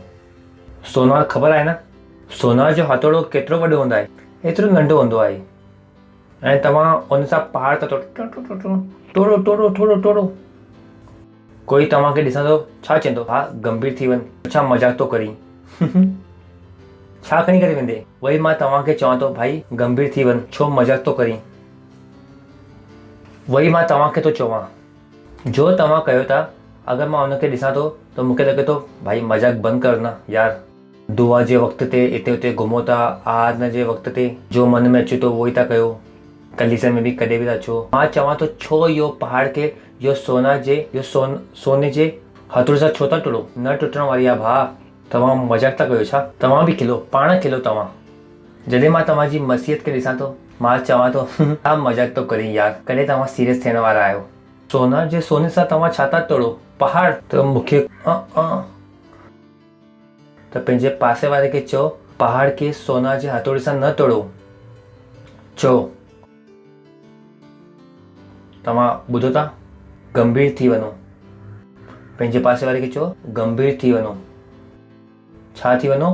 सोनार ख़बर आहे न? सोनार जो हथौड़ो केतिरो वॾो हूंदो आहे, एतिरो नंढो हूंदो आहे। ऐं तव्हां उन सां पहाड़ था टोड़ो टोड़ो टोड़ो टोड़ो। कोई तव्हांखे ॾिसंदो छा चवंदो? हा, गंभीर थी वञ, छा मज़ाक थो करीं। छा खणी करे वेंदे? वही मां तव्हांखे चवां थो, भाई गंभीर थी वञ, छो मज़ाक थो करीं। वही मां तव्हांखे थो चवां, जो तव्हां कयो था, अगरि मां उनखे ॾिसां थो त मूंखे लॻे थो भाई मज़ाक बंदि कर न यार। दुआ जे वक़्त ते इते उते घुमो था, आराधना जे वक़्त ते जो मन में अचे थो उहो ई था कयो। कलीसिया में बि कॾहिं बि था अचो। मां चवां थो, छो इहो पहाड़ खे इहो सोने जे हथौड़े सां छो था टुटो? न टुटण वारी आहे भाउ। तव्हां मज़ाक था कयो छा? तव्हां बि खिलो, पाण खिलो तव्हां। जॾहिं मां तव्हांजी मसीहत खे ॾिसां थो, मां चवां थो छा मज़ाक थो करीं यार, कॾहिं तव्हां सीरियस थियण वारा आहियो? सोने सां तव्हां छा था तोड़ो? पहाड़। त मूंखे त पंहिंजे पासे वारे खे चओ, पहाड़ खे सोना जे हथौड़े सां न तोड़ो। चओ, तव्हां ॿुधो था? गंभीर थी वञो। पंहिंजे पासे वारे खे चओ, गंभीर थी वञो। छा थी वञो?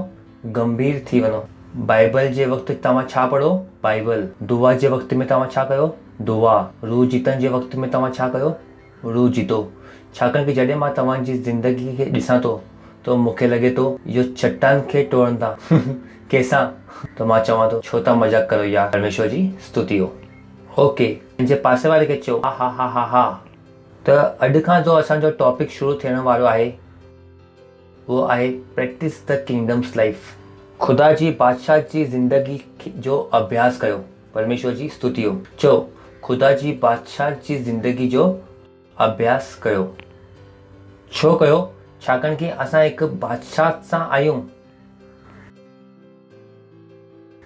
गंभीर थी वञो। बाइबल जे वक़्तु तव्हां छा पढ़ो? बाइबल। दुआ जे वक़्त में तव्हां छा कयो? दुआ। रूह जीतण जे वक़्त में तव्हां छा कयो? रूह जीतो। छाकाणि कि जॾहिं मां तव्हांजी ज़िंदगी खे ॾिसां थो त मूंखे लॻे थो इहो चट्टान खे टोड़नि था। कंहिंसां? त मां चवां थो, छो था मज़ाक करो यार। परमेश्वर जी स्तुति हो। ओके, पंहिंजे पासे वारे खे चओ, हा हा हा हा हा। त अॼु खां जो असांजो टॉपिक शुरू थियण वारो आहे उहो आहे प्रैक्टिस द किंगडम्स लाइफ। ख़ुदा जी बादशाह जी ज़िंदगी जो अभ्यास कयो। परमेश्वर जी स्तुति हो। चओ, ख़ुदा जी बादशाह जी ज़िंदगी जो अभ्यास कयो। छो कयो? छाकाणि कि असां हिकु बादशाह सां आहियूं।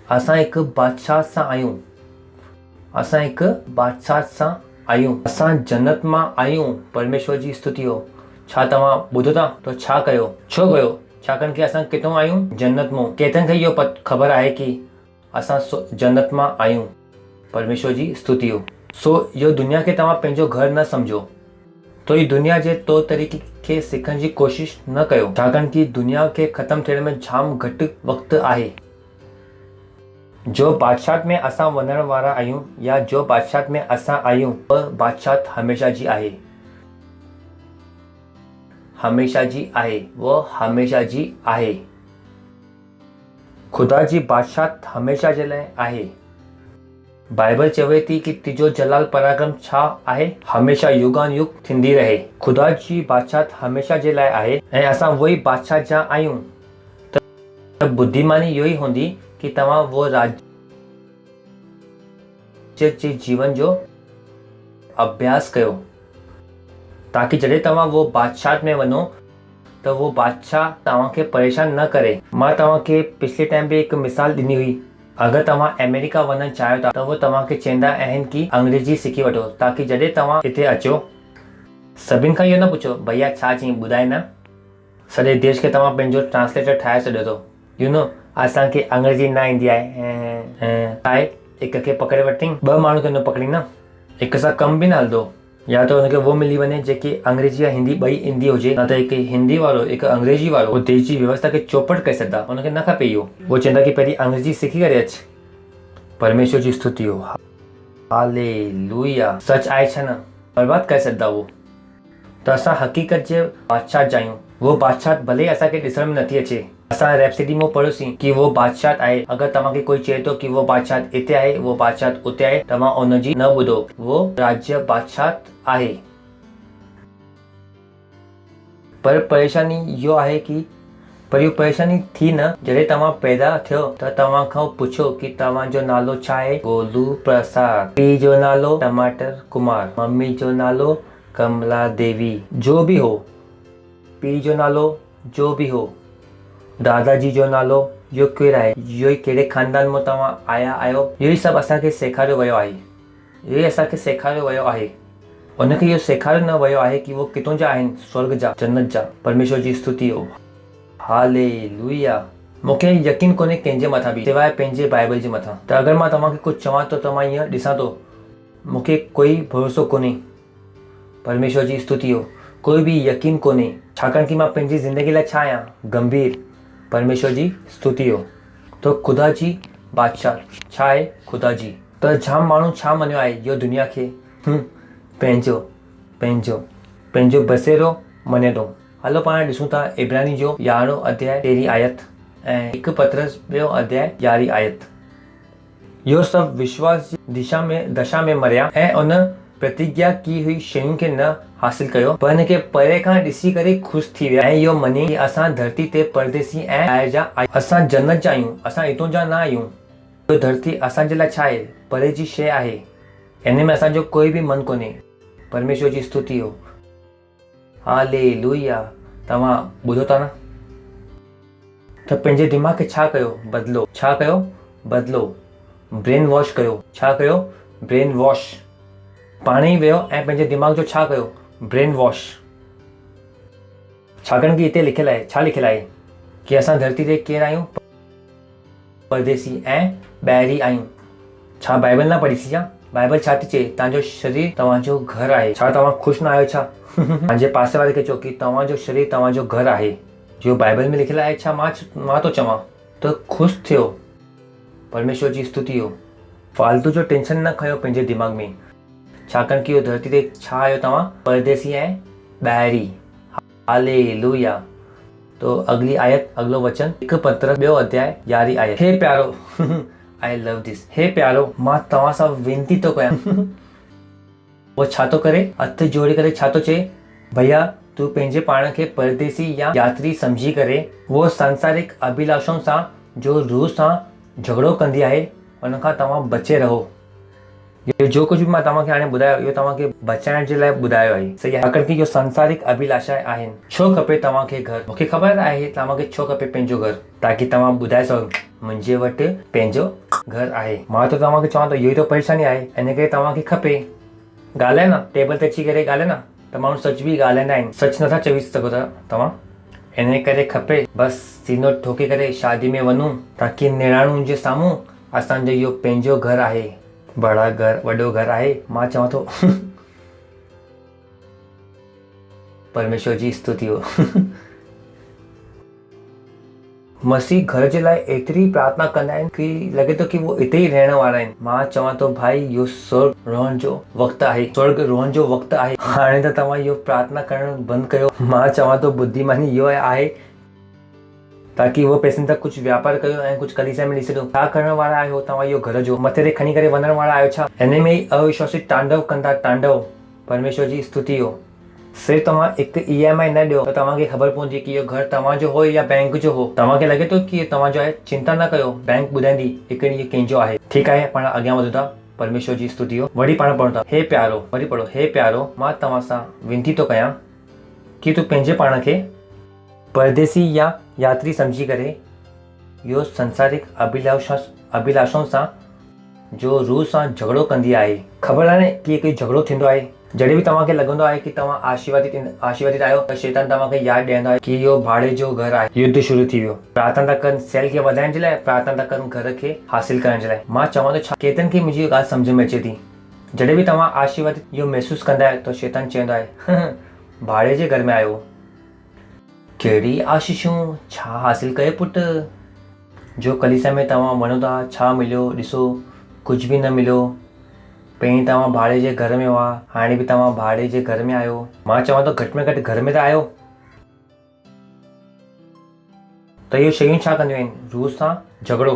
असां हिकु बादशाह सां आहियूं। असां हिकु बादशाह सां आहियूं। असां जन्नत मां आहियूं। परमेश्वर जी स्तुति हो। छा तव्हां ॿुधो था? त छा कयो? छो कयो? छाकाणि कि असां किथां आहियूं? जन्नत मां। केतिरनि खे इहो ख़बर आहे कि असां जन्नत मां आहियूं? परमेश्वर जी स्तुति हो। सो इहो दुनिया खे तव्हां पंहिंजो घर न सम्झो। तो ही दुनिया जे तौर तरीक़े खे सिखण जी कोशिश न कयो, छाकाणि कि दुनिया खे ख़तमु थियण में जाम घटि वक़्तु आहे। जो बादशाह में असां वञण वारा आहियूं या जो बादशाह में असां आहियूं, उहा बादशाह हमेशा जी आहे। हमेशा जी आहे। वो हमेशा जी आहे। ख़ुदा जी बादशाह हमेशा जे लाइ आहे। बाइबल चवे थी कि तिजो जलाल पराक्रम छा आहे? हमेशा युगान युग थींदी रहे। ख़ुदा जी बादशाह हमेशा जे लाइ आहे ऐं असां उहे ई बादशाह जा आहियूं। बुद्धिमानी इहो ई हूंदी कि तव्हां वो राज्य जे जीवन जो अभ्यास कयो, ताकि जॾहिं तव्हां वो बादशाह में वञो त वो बादशाह तव्हांखे परेशान न करे। मां तव्हांखे पिछले टाइम बि हिकु मिसाल ॾिनी हुई। अगरि तव्हां अमेरिका वञणु चाहियो था त वो तव्हांखे चवंदा आहिनि कि अंग्रेजी सिखी वठो, ताकि जॾहिं तव्हां हिते अचो सभिनि खां इहो न पुछो भैया छा चई ॿुधाए न, सॼे देश खे तव्हां पंहिंजो ट्रांसलेटर ठाहे छॾियो थो। यू नो असांखे अंग्रेजी न ईंदी आहे, हिक खे पकड़े वरितईं, ॿ माण्हू खे न पकड़ी न, हिक सां कमु बि न हलंदो। या त हुनखे वो मिली वञे जेके अंग्रेजी या हिंदी ॿई ईंदी हुजे, न त हिकु हिंदी वारो हिकु अंग्रेजी वारो, वो देश जी व्यवस्था खे चौपट करे छॾंदा। हुनखे न खपे इहो, वो चवंदा कि पहिरीं अंग्रेजी सिखी करे अच। परमेश्वर जी स्तुति हो, हालेलुया। सच आहे छा न, बर्बाद करे छॾंदा वो। त असां हक़ीक़त जे बादशाह जा आहियूं। वो बादशाह भले असांखे ॾिसण में नथी अचे, असां रेप्सिडी में पढ़ियोसीं कि वो बादशाह आहे। अगरि तव्हांखे कोई चए थो कि वो बादशाह हिते आहे, वो बादशाह उते आहे, तव्हां उनजी न ॿुधो, वो राज्य बादशाह आहे। पर परेशानी इहो आहे कि पर इहो परेशानी थी न जॾहिं तव्हां पैदा थियो त तव्हां खां पुछो कि तव्हांजो नालो छा आहे, गोलू प्रसाद, पीउ जो नालो टमाटर कुमार, मम्मी जो नालो कमला देवी, जो बि हो, पीउ जो नालो जो बि हो, दादाजी जो नालो इहो केरु आहे, इहो ई कहिड़े ख़ानदान मां तव्हां आया आहियो, इहो ई सभु असांखे सेखारियो वियो आहे। इहो ई असांखे सेखारियो वियो आहे। उनखे इहो सेखारियो न वियो आहे कि वो किथां जा आहिनि, स्वर्ग जा, जन्नत जा। परमेश्वर जी स्तुति हो, हालेलुया। मूंखे यकीन कोन्हे कंहिंजे मथां बि सवाइ पंहिंजे बाइबल जे मथां। त अगरि मां तव्हांखे कुझु चवां थो त मां ईअं ॾिसां थो, मूंखे कोई भरोसो कोन्हे। परमेश्वर जी स्तुति हो, कोई बि यकीन कोन्हे, छाकाणि कि मां पंहिंजी ज़िंदगी लाइ छा आहियां, गंभीर। परमेश्वर जी स्तुति हो। तो ख़ुदा जी बादशाह छा आहे, ख़ुदा जी। त जाम माण्हू छा मञियो आहे इहो दुनिया खे, पंहिंजो पंहिंजो पंहिंजो बसेरो मञे थो। हलो पाण ॾिसूं था इब्रानी जो 11 अध्याय 13 आयत ऐं 1 पतरस 2 अध्याय 11 आयत। इहो सभु विश्वास जी दशा में मरिया ऐं उन प्रतिज्ञा की हुई शयुनि खे न हासिल कयो, पर हिनखे परे खां ॾिसी करे ख़ुशि थी विया ऐं इहो मञी कि असां धरती ते परदेसी ऐं ॿाहिरि जा आहियूं, असां जन्नत जा आहियूं, असां हितां जा न आहियूं। इहो धरती असांजे लाइ छा आहे, परे जी शइ आहे, हिन में असांजो कोई बि मन कोन्हे। परमेश्वर जी स्तुति हो, हालेलुया। तव्हां ॿुधो था न? त पंहिंजे दिमाग़ खे छा कयो, बदिलो। छा कयो, बदिलो। ब्रेन वॉश कयो। छा कयो, ब्रेन वॉश। पाण ई वियो ऐं पंहिंजे दिमाग़ जो छा कयो, ब्रेन वॉश। छाकाणि कि हिते लिखियलु आहे, छा लिखियलु आहे कि असां धरती ते केरु आहियूं, परदेसी ऐं ॿाहिरी आहियूं। छा बाइबल न पढ़ी छा? बाइबल छा थी चए, तव्हांजो शरीर तव्हांजो घर आहे। छा तव्हां ख़ुशि न आहियो छा? पंहिंजे पासे वारे खे चओ कि तव्हांजो शरीर तव्हांजो घर आहे, जो बाइबल में लिखियलु आहे। छा मां थो चवां त ख़ुशि थियो। परमेश्वर जी स्तुति हो। फालतू जो टेंशन न खयो पंहिंजे दिमाग़ में, छाकाणि कि इहो धरती ते छा आहियो तव्हां, परदेसी ऐं ॿाहिरी। हालेलुया। तो अगली आयत, अगलो वचन 1 पतरस 2 अध्याय 11 आयत। हे प्यारो, आई लव दिस। हे प्यारो, मां तव्हां सां वेनती थो कयां। वो छा थो करे, हथ जोड़े करे छा थो चए, भैया तू पंहिंजे पाण खे परदेसी या यात्री सम्झी करे वो सांसारिक अभिलाषाउनि सां जो रूह सां झगड़ो कंदी आहे, उन खां तव्हां बचे रहो। इहो जो कुझु बि मां तव्हांखे हाणे ॿुधायो, इहो तव्हांखे बचाइण जे लाइ ॿुधायो आहे, सही आहे। छाकाणि कि इहो सांसारिक अभिलाषा आहिनि। छो खपे तव्हांखे घर? मूंखे ख़बर आहे तव्हांखे छो खपे पंहिंजो घर, ताकि तव्हां ॿुधाए सघो मुंहिंजे वटि पंहिंजो घर आहे। मां त तव्हांखे चवां थो इहो ई त परेशानी आहे, इन करे तव्हांखे खपे। ॻाल्हाए न, टेबल ते अची करे ॻाल्हाए न, त माण्हू सच बि ॻाल्हाईंदा आहिनि, सच नथा चई सघो था तव्हां। इन करे खपे बसि सीनो ठोके करे शादी में वञूं, ताकि निणानुनि जे साम्हूं असांजो इहो पंहिंजो घर आहे, बड़ा घर, वॾो घर आहे। मां चवां थो परमेश्वर जी स्तुति हो। मसीह घर जे लाइ एतिरी प्रार्थना कंदा आहिनि कि लॻे थो कि वो हिते ई रहण वारा आहिनि। मां चवां थो भाई इहो स्वर्ग रहण जो वक़्तु आहे, स्वर्ग रहण जो वक़्तु आहे। हाणे त तव्हां इहो प्रार्थना करणु बंदि कयो। मां चवां थो बुद्धिमानी इहो आहे ताकि वो पैसनि तक कुछ व्यापार कयो ऐं कुछ कलीसिया में ॾिसी सघो। छा करण वारा आहियो तव्हां? इहो घर जो मथे ते खणी करे वञण वारा आहियो छा? हिन में ई अविश्वासी तांडव कंदा, तांडव। परमेश्वर जी स्तुति हो। सिर्फ़ु तव्हां हिकु EMI न ॾियो त तव्हांखे ख़बर पवंदी की इहो घरु तव्हांजो हो या बैंक जो हो। तव्हांखे लॻे थो की तव्हांजो आहे, चिंता न कयो, बैंक ॿुधाईंदी हिकु ॾींहुं कंहिंजो आहे। ठीकु आहे, पाण अॻियां वधूं था। परमेश्वर जी स्तुति हो। वरी पाण पढ़ूं था, हे प्यारो, वरी पढ़ो, हे प्यारो, मां तव्हां सां विनती थो कयां कि तूं पंहिंजे पाण खे परदेसी या यात्री सम्झी करे इहो संसारिक अभिलाषाउनि सां जो रूह सां झगड़ो कंदी आहे। ख़बर आहे न कि कोई झगड़ो थींदो आहे जॾहिं बि तव्हांखे लॻंदो आहे कि तव्हां आशीर्वादित आहियो त शैतान तव्हांखे यादि ॾियंदो आहे कि इहो भाड़े जो घरु आहे, युद्ध शुरू थी वियो। प्रार्थना था कनि सेल खे वधाइण जे लाइ, प्रार्थना था कनि घर खे हासिल करण जे लाइ। मां चवां थो छा केतिरनि खे मुंहिंजी ॻाल्हि सम्झ में अचे थी। जॾहिं बि तव्हां आशीर्वादित इहो महसूसु कंदा आहियो त शैतान चवंदो आहे भाड़े जे घर में आयो, कहिड़ी आशीषूं, छा हासिल कयो पुटु। जो कलीसिया में तव्हां वञो था, छा मिलियो, ॾिसो कुझु बि न मिलियो। पहिरीं तव्हां भाड़े जे घर में हुआ, हाणे बि तव्हां भाड़े जे घर में आहियो। मां चवां थो घटि में घटि घर में त आहियो। त इहो शयूं छा कंदियूं आहिनि? रूह सां झगड़ो।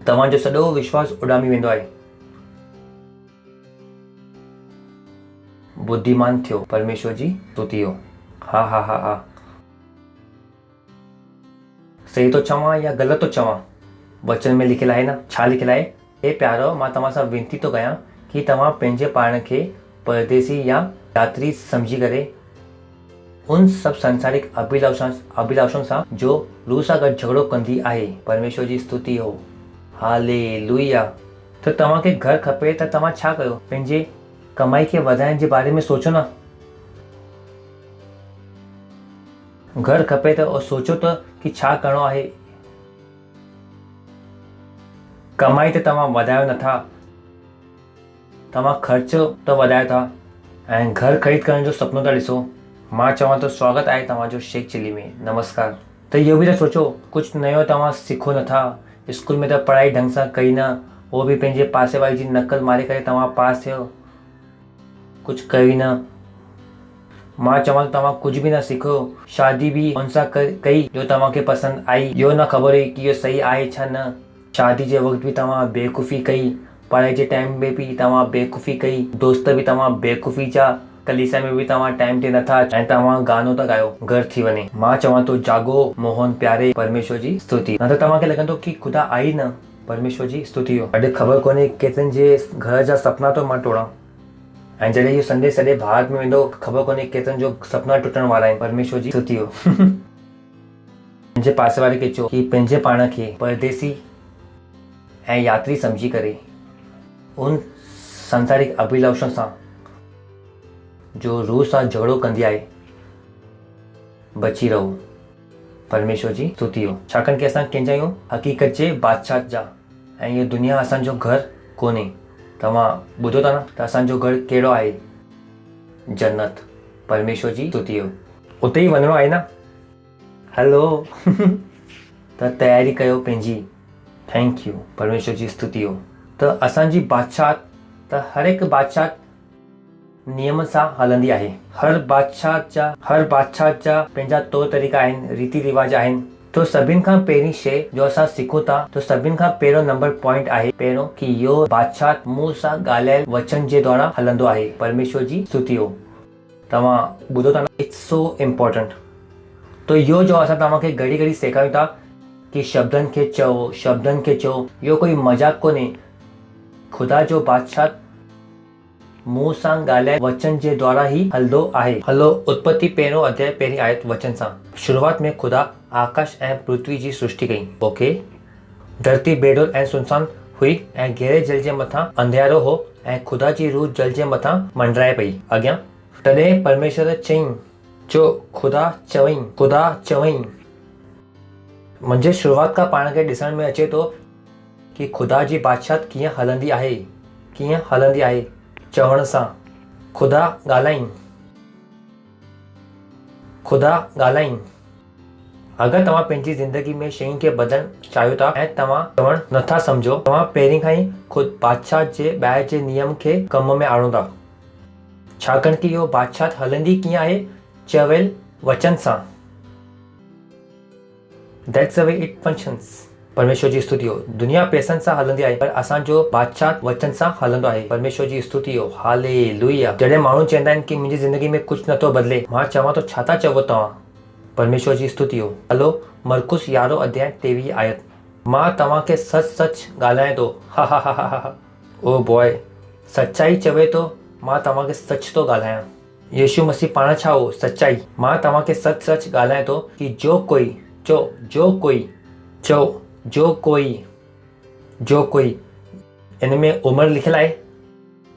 तव्हांजो सॼो विश्वास उॾामी वेंदो आहे। बुद्धिमान थियो, परमेश्वर जी स्तुति हो। हा सही तो चवां या ग़लति तो चवां? वचन में लिखियलु आहे न, छा लिखियलु आहे? हे प्यारो, मां तव्हां सां विनती थो कयां कि तव्हां पंहिंजे पाण खे परदेसी या यात्री सम्झी करे उन सभु संसारिक अभिलाषाउनि सां जो रूह सां गॾु झगड़ो कंदी आहे। परमेश्वर जी स्तुति हो। हालेलुया। त तव्हांखे घरु खपे त तव्हां छा कयो? पंहिंजे कमाई खे वधाइण जे बारे में सोचो न। घरु खपे त सोचो त कि छा करिणो आहे। कमाई त तव्हां वधायो नथा, तव्हां ख़र्चो त वधायो था ऐं घरु ख़रीद करण जो सुपिनो था ॾिसो। मां चवां थो स्वागत आहे तव्हांजो शेख चिली में, नमस्कार। त इहो बि त सोचो, कुझु नयो तव्हां सिखो नथा। स्कूल में त पढ़ाई ढंग सां कई न, उहो बि पंहिंजे पासे वारी जी नक़ल मारे करे तव्हां पास थियो, कुझु कयो ई न। मां चवां तव्हां कुझु बि न सिखो। शादी बि हुन सां कई जो तव्हांखे पसंदि आई, इहो न ख़बर हुई कि इहो सही आहे छा न। शादी जे वक़्तु बि तव्हां बेवकूफ़ी कई, पढ़ाई जे टाइम में बि तव्हां बेवकूफ़ी कई, दोस्त बि तव्हां बेवकूफ़ी जा, कलीसिया में बि तव्हां टाइम ते नथा ऐं तव्हां गानो था ॻायो, घरु थी वञे। मां चवां थो जागो मोहन प्यारे, परमेश्वर जी स्तुति। न त तव्हांखे लॻंदो कि ख़ुदा आई न। परमेश्वर जी स्तुति हो। अॼु ख़बर कोन्हे केतिरनि जे घर जा सपना तो मां तोड़ां ऐं जॾहिं इहो संदेश सॼे भारत में वेंदो, ख़बर कोन्हे केतिरनि जो सपना टुटण वारा आहिनि। परमेश्वर जी स्तुति हो। पंहिंजे पासे वारे खे चओ कि पंहिंजे पाण खे परदेसी ऐं यात्री सम्झी करे उन संसारिक अभिलाषाउनि सां जो रूह सां झगड़ो कंदी आहे बची रहो। परमेश्वर जी स्तुति हो। छाकाणि कि असां कंहिंजा आहियूं? हक़ीक़त जे बादशाह जा, ऐं इहो दुनिया असांजो घरु कोन्हे। तव्हां ॿुधो था न त असांजो घरु कहिड़ो आहे? जन्नत। परमेश्वर जी स्तुति हो। उते ई वञिणो आहे न। हलो त तयारी कयो पंहिंजी। Thank you. परमेश्वर जी स्तुति हो। त असांजी बादशाह त हर हिकु बादशाह नियम सां हलंदी आहे। हर बादशाह जा पंहिंजा तौर तरीक़ा आहिनि, रीति रिवाज आहिनि। तो सभिनि खां पहिरीं शइ जो असां सिखूं था, तो सभिनि खां पहिरियों नंबर पॉइंट आहे पहिरियों कि इहो बादशाह मुंहुं सां ॻाल्हायल वचन जे द्वारा हलंदो आहे। परमेश्वर जी स्तुति हो। तव्हां ॿुधो था न, इट्स सो इम्पोर्टेंट। तो इहो जो असां तव्हांखे घड़ी घड़ी सेखारियूं था कि शब्दनि खे चओ, इहो कोई मज़ाक कोन्हे। ख़ुदा जो बादशाह मुंहुं सां ॻाल्हाए वचन जे द्वारा ही हलंदो आहे। हलो, उत्पत्ति पहिरियों अध्याय पहिरीं आयत वचन सां। शुरूआत में ख़ुदा आकाश ऐं पृथ्वी जी सृष्टि कई। ओके, धरती बेडोल ऐं सुनसान हुई ऐं गहरे जल जे मथां अंधियारो हो ऐं ख़ुदा जी रूह जल जे मथां मंडराए पई। अॻियां, तॾहिं परमेश्वर चयईं, ख़ुदा चवईं। मुंहिंजे शुरूआत खां पाण खे ॾिसण में अचे थो कि ख़ुदा जी बादशाह कीअं हलंदी आहे। चवण सां ख़ुदा ॻाल्हाईं। अगरि तव्हां पंहिंजी ज़िंदगी में शयुनि खे बदलण चाहियो था ऐं तव्हां चवण नथा सम्झो, तव्हां पहिरीं खां ई ख़ुदि बादशाह जे ॿाहिरि जे नियम खे कम में आणो था। छाकाणि कि इहो बादशाह हलंदी कीअं आहे? चवल वचन सां। That's the way it functions. परमेश्वर जी स्तुति हो। दुनिया पैसनि सां हलंदी आहे पर असांजो बादशाह वचन सां हलंदो आहे। परमेश्वर जी स्तुति हो। हालेलुया। जॾहिं माण्हू चवंदा आहिनि कि मुंहिंजी ज़िंदगी में कुझु नथो बदिले, मां चवां थो छा था चवो तव्हां? परमेश्वर जी स्तुति हो। हलो मरकुस 11 अध्याय 23 आयत। मां तव्हांखे सच सच ॻाल्हायां थो। हा हा हा हा हा। ओ बॉय, सच्चाई चवे थो, मां तव्हांखे सच थो ॻाल्हायां। यीशु मसीह पाण छा हो? सच्चाई। मां तव्हांखे सच सच ॻाल्हायां थो कि जो कोई इन में उमिरि लिखियलु आहे,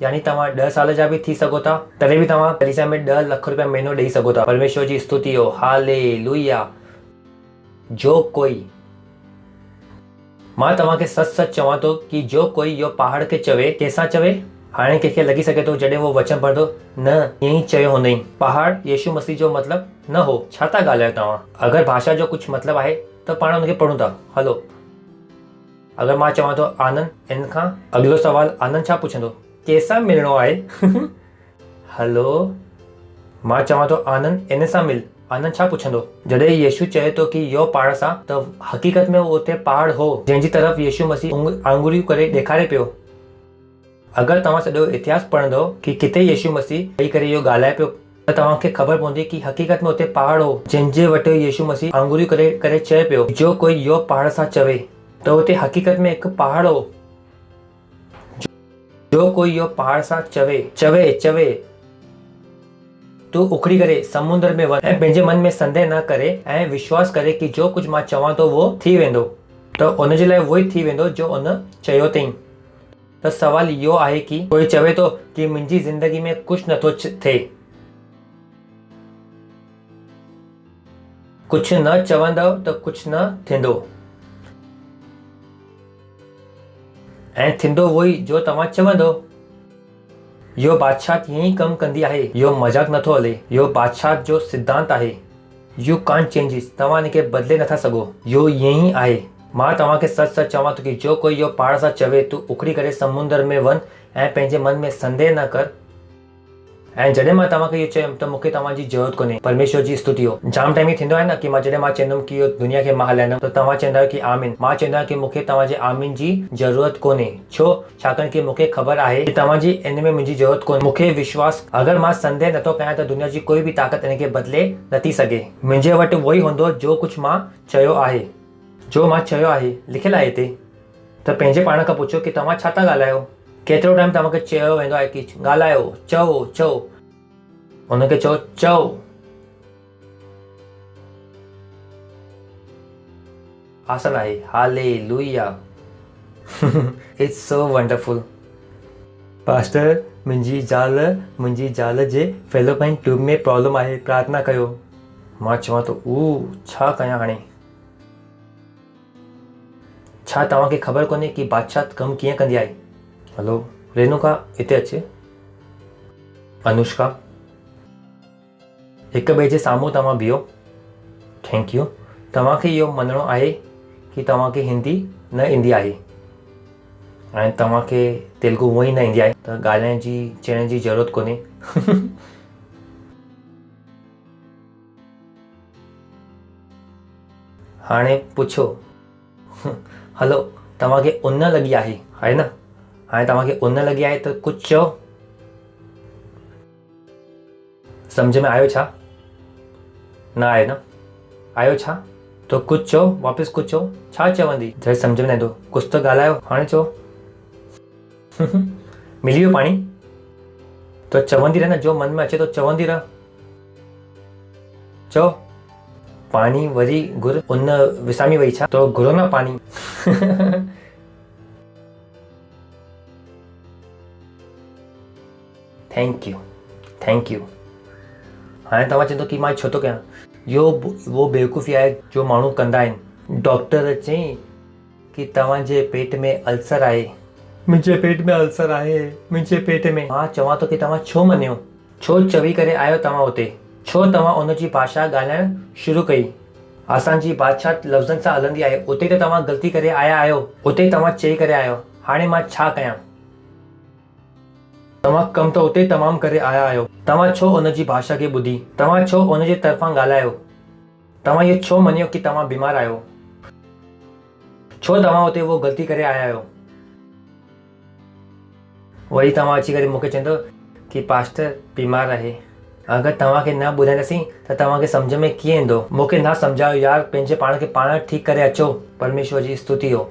यानी तव्हां 10 साल जा बि थी सघो था, तॾहिं बि तव्हां कलीसिया में 10 लाख रुपया महीनो ॾेई सघो था। परमेश्वर जी स्तुति हो। हालेलुया। जो कोई, मां तव्हांखे सच सच चवां थो कि जो कोई इहो पहाड़ खे चवे, कंहिंसां चवे? हाणे कंहिंखे लॻी सघे थो जॾहिं उहो वचन पढ़ंदो, न ईअं ई चयो हूंदई। पहाड़ यीशु मसीह जो मतिलबु न हो। छा था ॻाल्हायो तव्हां? अगरि भाषा जो कुझु मतिलबु आहे त पाण हुनखे पढ़ूं था। हलो, अगरि मां चवां थो आनंद, इन खां अॻिलो सवाल आनंद छा पुछंदो? कंहिंसां मिलणो आहे? हलो, मां चवां थो आनंद इन सां मिल, आनंद छा पुछंदो? जॾहिं यीशु चए थो कि यो पहाड़ सां, त हक़ीक़त में उते पहाड़ हो जंहिंजी तरफ़ यीशु मसीह आंगुरियूं करे ॾेखारे पियो। अगरि तव्हां सॼो इतिहास पढ़ंदो कि किथे यीशु मसीह वेही करे इहो ॻाल्हाए पियो, त तव्हांखे ख़बर पवंदी कि हक़ीक़त में उते पहाड़ हो जंहिंजे वटि यीशु मसीह आंगुरियूं करे चए पियो, जो कोई यो पहाड़ सां चवे, त उते हक़ीक़त में हिकु पहाड़ हो। जो कोई यो पहाड़ सां चवे तू उखड़ी करे समुंद्र में वञ ऐं पंहिंजे मन में संदेह न करे ऐं विश्वास करे कि जो कुझु मां चवां थो उहो थी वेंदो, त उनजे लाइ उहो ई थी वेंदो जो उन चयो अथई। त सवाल इहो आहे कि कोई चवे थो कि मुंहिंजी ज़िंदगी में कुझु नथो थिए, कुझु न चवंदव त कुझु न थींदो, ऐं थींदो उहो ई जो तव्हां चवंदो। इहो बादशाह हीअं ई कमु कंदी आहे। इहो मज़ाक नथो हले। इहो बादशाह जो सिद्धांत आहे। You can't change this. तव्हां हिनखे बदिले नथा सघो। इहो ईअं ई आहे। मां तव्हांखे सच सच चवां थो कि जो कोई इहो पहाड़ सां चवे तूं उखड़ी करे समुंद्र में वञ ऐं पंहिंजे मन में संदेह न कर, ऐं जॾहिं मां तव्हांखे इहो चयुमि त मूंखे तव्हांजी ज़रूरत कोन्हे। परमेश्वर जी स्तुति हो। जाम टाइम ईअं थींदो आहे न कि जॾहिं मां चवंदुमि कि इहो दुनिया खे मां हलाईंदुमि त तव्हां चवंदा आहियो कि आमीन। मां चवंदो आहियां कि मूंखे तव्हांजे आमीन जी ज़रूरत कोन्हे। छाकाणि कि मूंखे ख़बर आहे कि तव्हांजी इन में मुंहिंजी ज़रूरत कोन्हे। मूंखे विश्वास, अगरि मां संदेह नथो कयां त दुनिया जी कोई बि ताक़त इनखे बदिले नथी सघे। मुंहिंजे वटि उहो ई हूंदो जो कुझु मां चयो आहे। लिखियलु आहे हिते। त पंहिंजे पाण खां पुछो कि तव्हां छा था ॻाल्हायो? केतिरो टाइम तव्हांखे चयो वेंदो आहे कि ॻाल्हायो, चओ, हुनखे चओ। आसन आहे। Hallelujah. It's so wonderful. Pastor, मुंहिंजी ज़ाल जे फेलोपाइन ट्यूब में प्रॉब्लम आहे, प्रार्थना कयो। मां चवां थो छा कयां हाणे? छा तव्हांखे ख़बर कोन्हे कि बादशाह कमु कीअं कंदी आहे? हलो रेणुका, हिते अचे। अनुष्का, हिक ॿिए जे साम्हूं तव्हां बीहो। Thank you. तव्हांखे इहो मञिणो आहे कि तव्हांखे हिंदी न ईंदी आहे ऐं तव्हांखे तेलुगु हूअं ई न ईंदी आहे, त ॻाल्हाइण जी चवण जी ज़रूरत कोन्हे। हाणे पुछो। हलो, तव्हांखे उन लॻी आहे न? हाणे तव्हांखे उन लॻी आहे त कुझु चओ। सम्झ में आयो छा? न आहे न? आयो छा? त कुझु चओ, वापसि कुझु चओ। छा चवंदी? जॾहिं सम्झ में न ईंदो कुझु त ॻाल्हायो। हाणे चओ। मिली वियो पाणी? त चवंदी रह न, जो मन में अचे थो चवंदी रह। चओ। पाणी वरी घुर। उन विसामी वई छा? तो घुरो न पाणी। Thank you. हाणे तव्हां चवंदो कि मां छो थो कयां? इहो वो बेवकूफ़ी आहे जो माण्हू कंदा आहिनि। डॉक्टर चई कि तव्हांजे पेट में अल्सर आहे। मुंहिंजे पेट में अल्सर आहे, मुंहिंजे पेट में। मां चवां थो कि तव्हां छो मञियो? छो चवी करे आयो तव्हां उते? छो तव्हां उनजी भाषा ॻाल्हाइण शुरू कई? असांजी बादशाह लफ़्ज़नि सां हलंदी आहे। उते त तव्हां ग़लती करे आया आहियो, उते तव्हां चई करे आहियो। हाणे मां छा कयां? तव्हां कमु त उते तमामु करे आया आहियो। तव्हां छो उनजी भाषा खे ॿुधी? तव्हां छो उनजे तरफ़ां ॻाल्हायो? तव्हां इहो छो मञियो कि तव्हां बीमार आहियो? छो तव्हां हुते वो ग़लती करे आया आहियो? वरी तव्हां अची करे मूंखे चवंदो कि पास्टर बीमार आहे। अगरि तव्हांखे न ॿुधाईंदासीं त तव्हांखे सम्झ में कीअं ईंदो? मूंखे न सम्झायो यार, पंहिंजे पाण खे पाण ठीकु करे अचो। परमेश्वर जी स्तुति हो।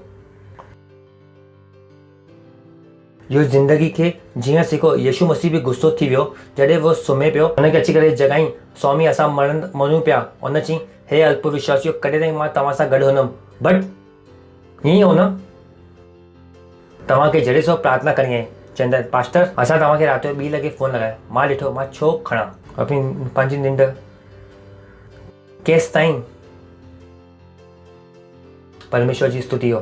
इहो ज़िंदगी खे जीअं सिखो। यीशु मसीह बि गुस्सो थी वियो जॾहिं वो सुम्हे पियो, हुनखे अची करे जगाई, स्वामी असां मरूं पिया। उन चई, हे अल्पविश्वासियो, कॾहिं ताईं मां तव्हां सां गॾु हूंदुमि? बट हीअं हो न, तव्हांखे जॾहिं सो प्रार्थना करणी आहे, चवंदा पास्टर असां तव्हांखे राति जो 2 लॻे फ़ोन लॻायो। मां ॾिठो, मां छो खणा पंहिंजी निंड? केसि ताईं? परमेश्वर जी स्तुति हो।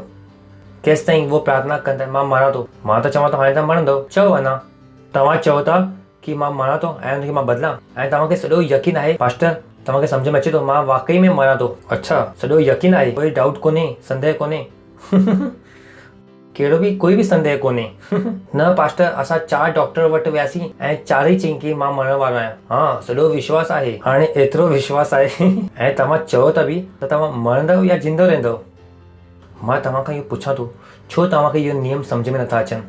केसि ताईं वो प्रार्थना कंदा? मां मरां थो। मां त चवां थो हाणे त मरंदो। चओ अञा। तव्हां चओ था कि मां मरां थो ऐं हुनखे मां बदिलां, ऐं तव्हांखे सॼो यकीन आहे पास्टर, तव्हांखे सम्झ में अचे थो मां वाकई में मरां थो? अच्छा, सॼो यकीन आहे, कोई डाउट कोन्हे, संदेह कोन्हे? कहिड़ो बि कोई बि संदेह कोन्हे? न पास्टर, असां 4 डॉक्टर वटि वियासीं ऐं 4 चई कि मां मरण वारो आहियां। हा, सॼो विश्वास आहे। हाणे एतिरो विश्वास आहे ऐं तव्हां चओ था बि त तव्हां मरंदव या जिंदो रहंदव? मां तव्हांखां इहो पुछां थो, छो तव्हांखे इहो नियम सम्झ में नथा अचनि?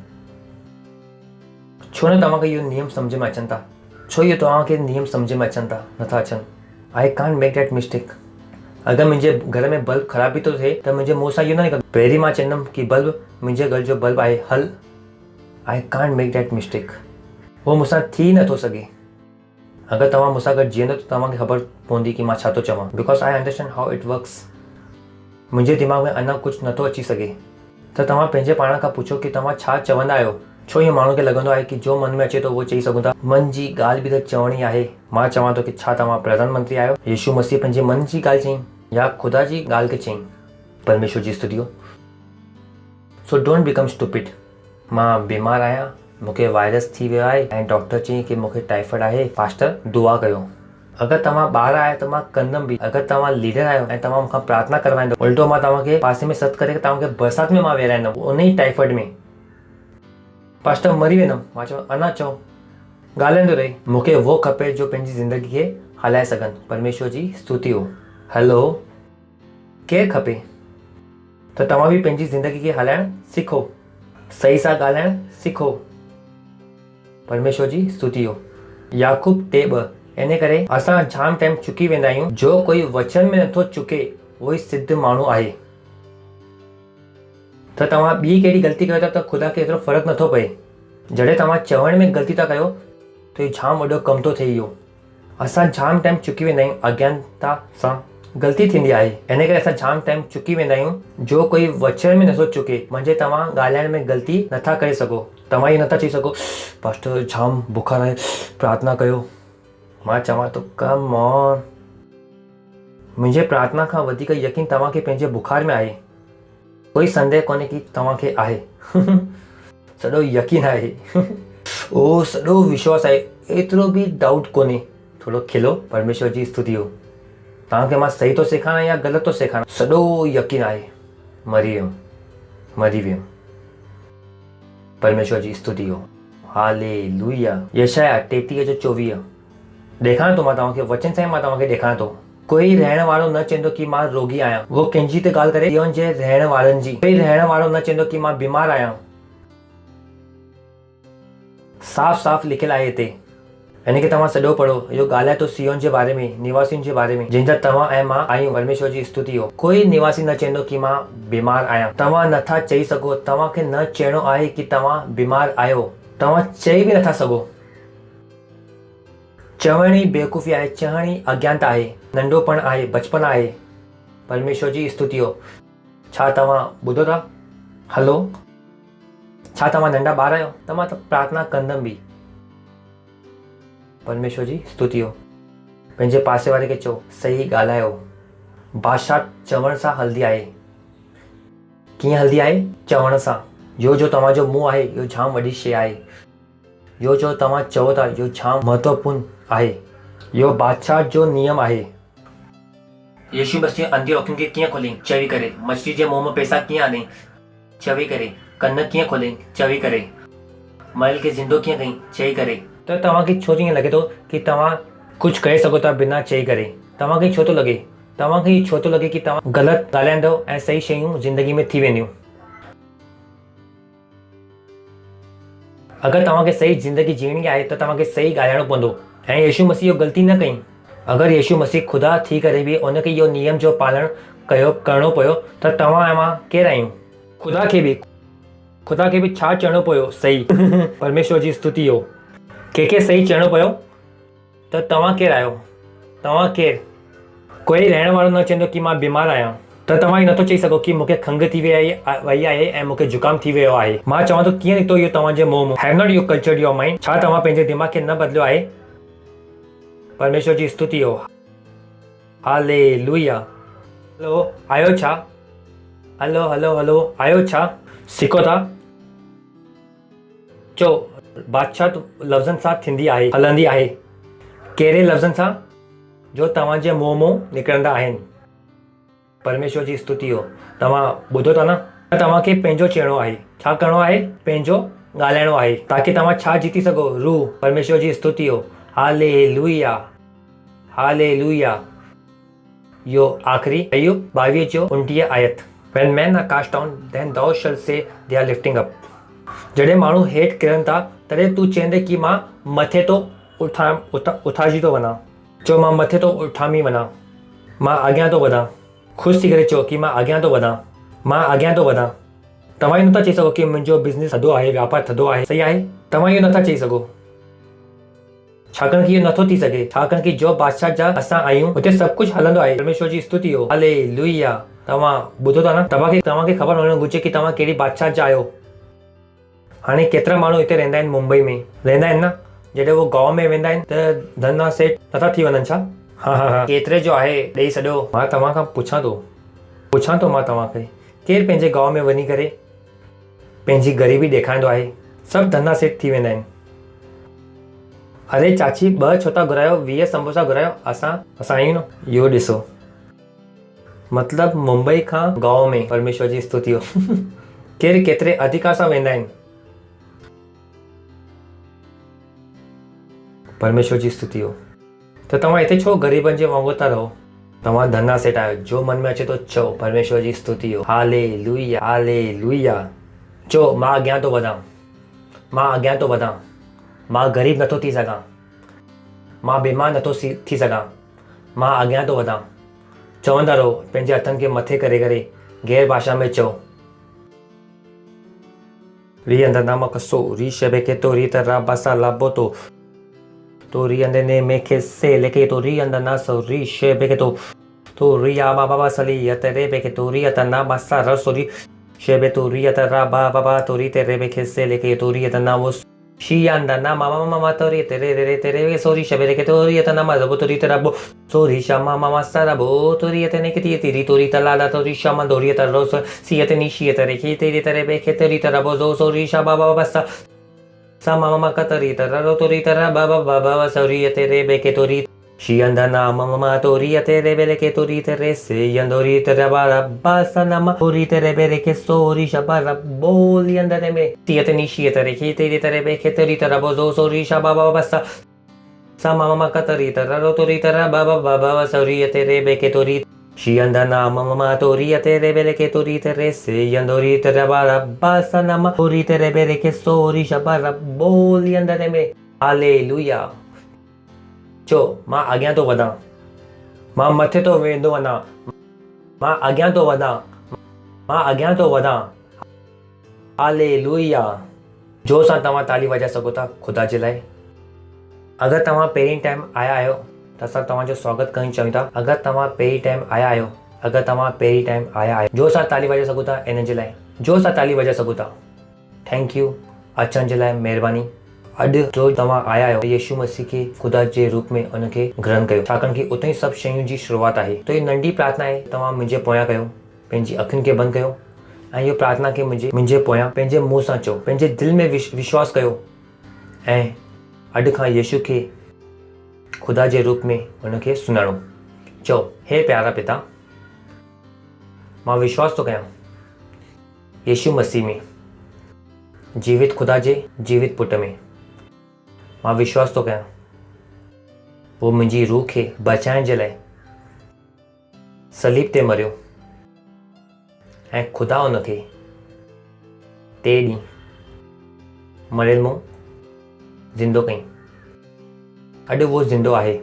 छो न तव्हांखे इहो नियम सम्झ में अचनि था? छो इहो तव्हांखे नियम सम्झ में अचनि था नथा अचनि? I can't make that mistake. अगरि मुंहिंजे घर में बल्ब ख़राब बि थो थिए त मुंहिंजे मुंहं सां इहो न निकिरंदो। पहिरीं मां चवंदुमि कि बल्ब, मुंहिंजे घर जो बल्ब आहे, हल। I can't make that mistake. उहो मूंसां थी नथो सघे। अगरि तव्हां मूंसां गॾु जीअंदो त तव्हांखे ख़बर पवंदी कि मां छा थो चवां, because I understand how it works. मुंहिंजे दिमाग़ में अञा कुझु नथो अची सघे। त तव्हां पंहिंजे पाण खां पुछो कि तव्हां छा चवंदा आहियो। छो ईअं माण्हू खे लॻंदो आहे कि जो मन में अचे थो उहो चई सघूं था। मन जी ॻाल्हि बि त चवणी आहे। मां चवां थो कि छा तव्हां प्रधानमंत्री आहियो? यीशु मसीह पंहिंजे मन जी ॻाल्हि चई या ख़ुदा जी ॻाल्हि खे चई? परमेश्वर जी स्तुति हो। So don't become stupid. मां बीमार आहियां, मूंखे वायरस थी वियो आहे ऐं डॉक्टर चई कि मूंखे टाइफाइड आहे। पास्टर दुआ कयो। अगरि तव्हां ॿार आहियो त मां कंदमि बि। अगरि तव्हां लीडर आहियो ऐं तव्हां मूंखां प्रार्थना करवाईंदो, उल्टो मां तव्हांखे पासे में सॾु करे तव्हांखे बरसाति में मां वेराईंदुमि, उन ई टाइफाइड में। पास्टर मरी वेंदुमि। मां चयो अञा चओ, ॻाल्हाईंदो रहे। मूंखे वो खपे जो पंहिंजी ज़िंदगी खे हलाए सघनि। परमेश्वर जी स्तुति हो। हैलो, केरु खपे? त तव्हां बि पंहिंजी ज़िंदगी खे हलाइणु सिखो, सही सां ॻाल्हाइणु सिखो। परमेश्वर जी स्तुति हो। याकूब 3:2। इन करे असां जाम टाइम चुकी वेंदा आहियूं। जो कोई वचन में नथो चुके उहो ई सिद्ध माण्हू आहे। त तव्हां ॿी कहिड़ी ग़लती कयो था त ख़ुदा खे एतिरो फ़र्क़ु नथो पए। जॾहिं तव्हां चवण में ग़लती था कयो त इहो जाम वॾो कमु थो थिए। इहो असां जाम टाइम चुकी वेंदा आहियूं, अज्ञानता सां ग़लती थींदी आहे। इन करे असां जाम टाइम चुकी वेंदा आहियूं। जो कोई वचन में नथो चुके म्हणजे तव्हां ॻाल्हाइण में ग़लती नथा करे सघो। तव्हां इहो नथा चई सघो पास्टर जाम बुखार आहे, प्रार्थना कयो। मां चवां थो कम ऑन, मुंहिंजे प्रार्थना खां वधीक यकीन तव्हांखे पंहिंजे बुखार में आहे। कोई संदेह कोन्हे कि तव्हांखे आहे। सॼो यकीन आहे। ओ सॼो विश्वास आहे, एतिरो बि डाउट कोन्हे। थोरो खिलो। परमेश्वर जी स्तुति हो। तव्हांखे मां सही थो सेखारां या ग़लति थो सेखारां, सॼो यकीन आहे। मरी वियुमि। परमेश्वर जी स्तुति हो। हालेलुया। यशाया 33:24 ॾेखारियां थो मां तव्हांखे, वचन सां मां तव्हांखे ॾेखारियां थो। कोई रहण वारो न चवंदो कि मां रोगी आहियां। वो कंहिंजी त ॻाल्हि करे, सिय्योन जे रहण वारनि जी। कोई रहण वारो न चवंदो कि मां बीमार आहियां। साफ़ साफ़ लिखियलु आहे हिते। यानी कि तव्हां सॼो पढ़ो। इहो ॻाल्हाए थो सिय्योन जे बारे में, निवासियुनि जे बारे में, जंहिंजा तव्हां ऐं मां आहियूं। परमेश्वर जी स्तुति हो। कोई निवासी न चवंदो कि मां बीमार आहियां। तव्हां नथा चई सघो। तव्हांखे न चवणो आहे कि तव्हां बीमार आहियो। तव्हां चई बि नथा सघो। चवण ई बेवकूफ़ी आहे, चवण ई अज्ञानता आहे, नंढोपण आहे, बचपन आहे। परमेश्वर जी स्तुति हो। छा तव्हां ॿुधो था? हलो, छा तव्हां नंढा ॿार आहियो? त मां त प्रार्थना कंदमि बि। परमेश्वर जी स्तुति हो। पंहिंजे पासे वारे खे चओ सही ॻाल्हायो। भाषा चवण सां हलंदी आहे। कीअं हलंदी आहे? चवण सां। इहो जो तव्हांजो मुंहुं आहे इहो जाम वॾी शइ आहे। इहो जो तव्हां चओ था इहो जाम महत्वपूर्ण आहे। इहो बादशाह जो नियम आहे। यीशु मसीह अंधी अखियुनि खे कीअं खोलियईं? चवी करे। मछली जे मुंहं में पैसा कीअं आणई? चवी करे। कन कीअं खोलियईं? चवी करे। मयल खे ज़िंदो कीअं कयईं? चई करे। त तव्हांखे छो ईअं लॻे थो कि तव्हां कुझु करे सघो था बिना चई करे? तव्हांखे छो थो लॻे तव्हांखे ई छो थो लॻे की तव्हां ग़लति ॻाल्हाईंदव ऐं सही शयूं ज़िंदगी में थी वेंदियूं? अगरि तव्हांखे सही ज़िंदगी जीअणी आहे त तव्हांखे सही ॻाल्हाइणो पवंदो। ऐं यीशु मसीह इहो ग़लती न कई। अगरि यीशु मसीह ख़ुदा थी करे बि उनखे इहो नियम जो पालन करिणो पियो त तव्हां ऐं मां केरु आहियूं? ख़ुदा खे बि छा चवणो पियो? सही परमेश्वर जी स्तुति हो। कंहिंखे सही चवणो पियो त तव्हां केरु आहियो? तव्हां केरु? कोई रहण वारो न चवंदो की मां बीमार आहियां त तव्हां ई नथो चई सघो की मूंखे खंघि थी वई आहे ऐं मूंखे जुकाम थी वियो आहे। मां चवां थो कीअं निकितो इहो तव्हांजे मुंहुं मां? Have not you cultured your mind? छा तव्हां पंहिंजे दिमाग़ खे न बदिलियो आहे? परमेश्वर जी स्तुति हो। हालेलुया। हलो आयो छा? हलो हलो हलो आयो छा? सिखो था? चो बादशाह लफ़्ज़नि सां थींदी आहे, हलंदी आहे। कहिड़े लफ़्ज़नि सां? जो तव्हांजे मुंहुं मां निकिरंदा आहिनि। परमेश्वर जी स्तुति हो। तव्हां ॿुधो था न? तव्हांखे पंहिंजो चवणो आहे। छा करिणो आहे? पंहिंजो ॻाल्हाइणो आहे ताकी तव्हां छा जीती सघो? रूह। परमेश्वर जी स्तुति हो। Hallelujah hallelujah. यो आख़िरी अय्यूब 22 जो 29 आयत। When men are cast down, then thou shalt say they are lifting up. जॾहिं माण्हू हेठि किरनि था तॾहिं तूं चवंदे की मां मथे तो उथाजी थो वञा। चओ मां मथे तो उठामी वञा, मां अॻियां थो वधां। ख़ुशि थी करे चओ की मां अॻियां थो वधां, मां अॻियां थो वधां। तव्हां इहो नथा चई सघो की मुंहिंजो बिज़नेस थधो आहे, वापारु थधो आहे। सही आहे? तव्हां इहो नथा चई सघो छाकाणि कि इहो नथो थी सघे। छाकाणि कि जो बादशाह जा असां आहियूं हुते सभु कुझु हलंदो आहे। परमेश्वर जी स्तुति हो। हालेलुया। तव्हां ॿुधो था न? तव्हांखे ख़बर हुअणु घुरिजे की तव्हां कहिड़ी बादशाह जा आहियो। हाणे केतिरा माण्हू हिते रहंदा आहिनि, मुंबई में रहंदा आहिनि न? जॾहिं उहो गांव में वेंदा आहिनि त धंधा सेठ नथा थी वञनि छा? हा केतिरे जो आहे ॾेई छॾियो। मां तव्हां खां पुछां थो मां तव्हांखे, केरु पंहिंजे गांव में वञी करे पंहिंजी ग़रीबी ॾेखारींदो आहे? सभु धंधा सेठ थी वेंदा आहिनि। अरे चाची 2 छो था घुरायो? 20 समोसा घुरायो। असां आहियूं न। इहो ॾिसो, मतिलबु मुंबई खां गांव में। परमेश्वर जी स्तुति हो। केरु केतिरे अधिकार सां वेंदा आहिनि। परमेश्वर जी स्तुति हो। त तव्हां हिते छो ग़रीबनि जे वांगुरु था रहो? तव्हां धंधा सेठ आहियो। जो मन में अचे थो चओ। परमेश्वर जी स्तुति हो। Hallelujah hallelujah. चओ मां अॻियां थो वधां, मां अॻियां थो वधां। मां ग़रीब नथो थी सघां, मां बीमार नथो थी सघां, मां अॻियां थो वधां। चवंदा रहो पंहिंजे हथनि खे मथे करे करे गैर भाषा में चओ। री अंदर नाम कसो री शबे के तो री तरा बासा लाबो तो री अंदर ने में के से लेके तो री अंदर ना सो री शबे के तो री आ बाबा सली यतरे बे के तो री अता ना बासा रसोरी शबे तो री अतरा बाबा तो री तेरे बे के से लेके तो री अता ना वो शी अंदर ना मामा तो री तेरे सोरी शबे लेके तो री अता ना मा तो री तेरा बो सोरी शामा मामा सारा बो तो री अते ने के ती तो री तला तो री शामा दो री अता रोस सी अते नी शी अते के तेरे तेरे बे के तेरी तेरा बो जो सोरी शा बाबा बसा सा मामा का तरी तेरा रो तो री तेरा बाबा सोरी तेरे बे के तो री शी अंदर ना मामा तो री तेरे बे लेके तो री तेरे से यंदोरी तेरा बारा बासा नामा तो री तेरे बे लेके सोरी शा बारा बोली अंदर में सी अते नी शी अते के तेरी तेरे बे के तेरी तेरा बो जो सोरी शा बाबा बसा सा मामा का तरी तेरा रो तो री तेरा बाबा सोरी तेरे बे के तो री शी अंदर ना मामा तो री तेरे बे लेके तो री तेरे से यंदोरी तेरा बारा बासा नामा तो री तेरे बे लेके सोरी शा बारा बोली अंदर में। हालेलुया। चो मां अॻियां थो वधां, मां मथे तो वेंदो वञा, मां अॻियां थो वधां, मां अॻियां थो वधां। हालेलुया। जो सां तव्हां ताली वॼाए सघो था ख़ुदा जे लाइ। अगरि तव्हां पहिरीं टाइम आया आहियो त असां तव्हांजो स्वागत करणु चाहियूं था। अगरि तव्हां पहिरीं टाइम आया आहियो, जो सां ताली वॼाए सघो था इन जे लाइ, जो सां ताली वॼाए सघो था। थैंक यू अचण जे लाइ, महिरबानी। अॼु जो तव्हां आया आहियो यीशु मसीह खे ख़ुदा जे रूप में उनखे ग्रहण कयो, छाकाणि कि उते ई सभु शयूं जी शुरूआत आहे। त इहा नंढी प्रार्थना आहे, तव्हां मुंहिंजे पोयां कयो, पंहिंजी अखियुनि खे बंदि कयो ऐं इहो प्रार्थना खे मुंहिंजे पोयां पंहिंजे मुंहं सां चओ, पंहिंजे दिलि में विश्वास कयो ऐं अॼु खां यीशु खे ख़ुदा जे रूप में उनखे सुञाणो। चओ, हे प्यारा पिता, मां विश्वास थो कयां यीशु मसीह में, जीवित ख़ुदा जे जीवित पुट में। मां विश्वास थो कयां वो मुंहिंजी रूह खे बचाइण जे लाइ सलीब ते मरियो ऐं ख़ुदा उनखे 3 ॾींहं मरियल मां ज़िंदो कई। अॼु उहो ज़िंदो आहे।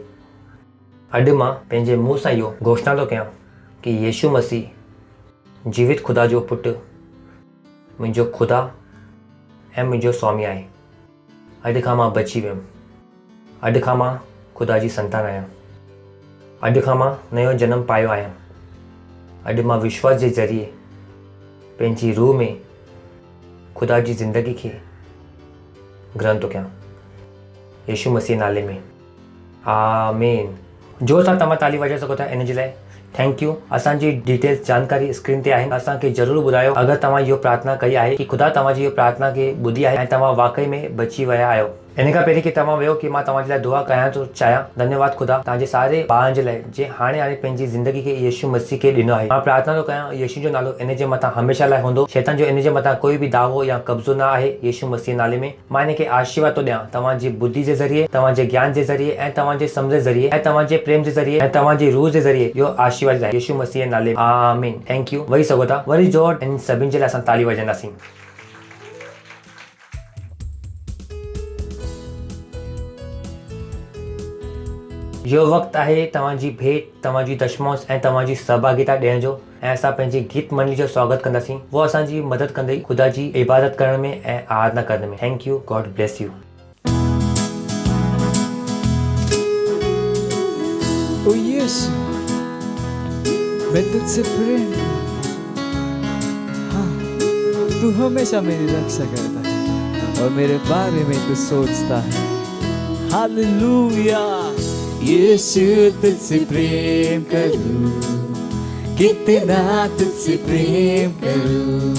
अॼु मां पंहिंजे मुंहं सां इहो घोषणा थो कयां कि यीशु मसीह जीवित ख़ुदा जो पुटु, मुंहिंजो ख़ुदा ऐं मुंहिंजो स्वामी आहे। अॼु खां मां बची वियुमि। अॼु खां मां ख़ुदा जी संतान आहियां। अॼु खां मां नयो जनम पायो आहियां। अॼु मां विश्वास जे ज़रिए पंहिंजी रूह में ख़ुदा जी ज़िंदगी खे ग्रहण थो कयां, यीशु मसीह नाले में, आमीन। जो सां तव्हां ताली वॼाए सघो था इन जे लाइ थैंक यू। असांजी डिटेल्स जानकारी स्क्रीन ते आहिनि। असांखे ज़रूरु ॿुधायो अगरि तव्हां इहो प्रार्थना कई आहे कि ख़ुदा तव्हांजी इहो प्रार्थना खे ॿुधी आहे ऐं तव्हां वाक़ई में बची विया आहियो। इन खां पहिरीं कि तव्हां वियो कि मां तव्हांजे लाइ दुआ कयां थो चाहियां। धन्यवाद ख़ुदा तव्हांजे सारे ॿारनि जे लाइ जे हाणे पंहिंजी ज़िंदगी खे यीशु मसीह खे ॾिनो आहे। मां प्रार्थना थो कयां यीशु जो नालो इन जे मथां हमेशह लाइ हूंदो। शैतान जो इन जे मथां कोई बि दावो या कब्ज़ो न आहे यीशु मसीह नाले में। मां इन खे आशीर्वाद थो ॾियां तव्हांजी बुद्धि जे ज़रिए, तव्हांजे ज्ञान जे ज़रिए ऐं तव्हांजे सम्झ जे ज़रिए ऐं तव्हांजे प्रेम जे ज़रिए ऐं तव्हांजी रूह जे ज़रिए इहो आशीर्वाद आहे यीशु मसीह नाले में, आमीन। Thank you. वही सघो था वरी जोर इन सभिनि जे लाइ असां ताली वॼाईंदासीं। इहो वक़्तु आहे तव्हांजी भेंट, तव्हांजी दशमांश ऐं तव्हांजी सहभागिता ॾियण जो ऐं असां पंहिंजी गीत मंडली जो स्वागत कंदासीं। वो असांजी मदद कंदे ख़ुदा जी इबादत करण में ऐं आराधना करण में। Thank you. God bless you. ओ यीशु, मैं तुझसे प्रेम, हाँ, तू हमेशा मेरी रक्षा करता है और मेरे बारे में तू सोचता है। हालेलुया। यीशु तुझसे प्रेम करूं, कितना तुझसे प्रेम करूं,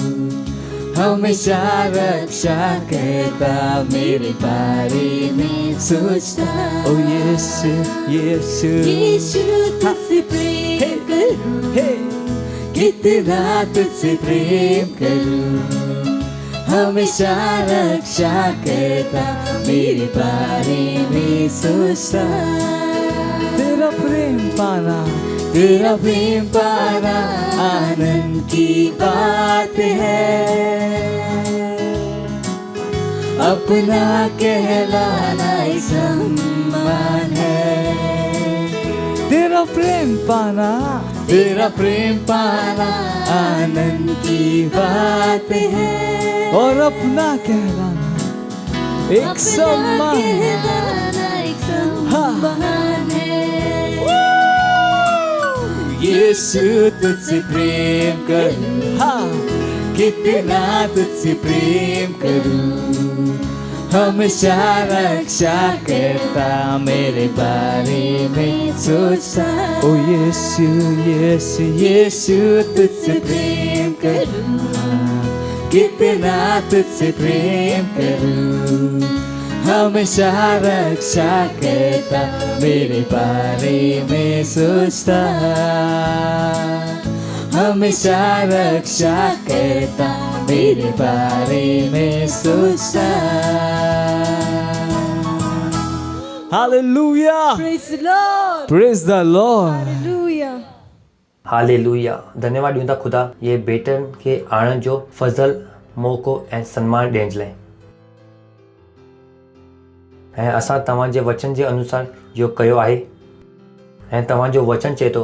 हमेशा रक्षा करता मेरे बारे में सोचता। ओ यीशु यीशु यीशु तुझसे प्रेम करूं, कितना तुझसे प्रेम करूं, हमेशा रक्षा करता मेरे बारे में सोचता। तेरा प्रेम पाना, तेरा प्रेम पाना आनंद की बात है, अपना कहलाना एक सम्मान है। तेरा प्रेम पाना, तेरा प्रेम पाना आनंद की बात है और अपना कहलाना एक सम्मान है। यीशु तुझसे प्रेम करूं, हाँ, कितना तुझसे प्रेम करूं, हमेशा रक्षा करता मेरे बारे में सोचता। ओ यीशु यीशु यीशु तुझसे प्रेम करूं, हाँ, कितना तुझसे प्रेम करूं, हमेशा रक्षा करता मेरे बारे में सोचता, हमेशा रक्षा करता मेरे बारे में सोचता। Hallelujah. Praise the Lord. Praise the Lord. Hallelujah. Hallelujah. धन्यवाद ॾियूं था ख़ुदा ये बेटनि खे आणण जो फज़ल, मौक़ो ऐं सन्मान ॾियण जे लाइ। ऐं असां तव्हांजे वचन जे अनुसार इहो कयो आहे ऐं तव्हांजो वचन चए थो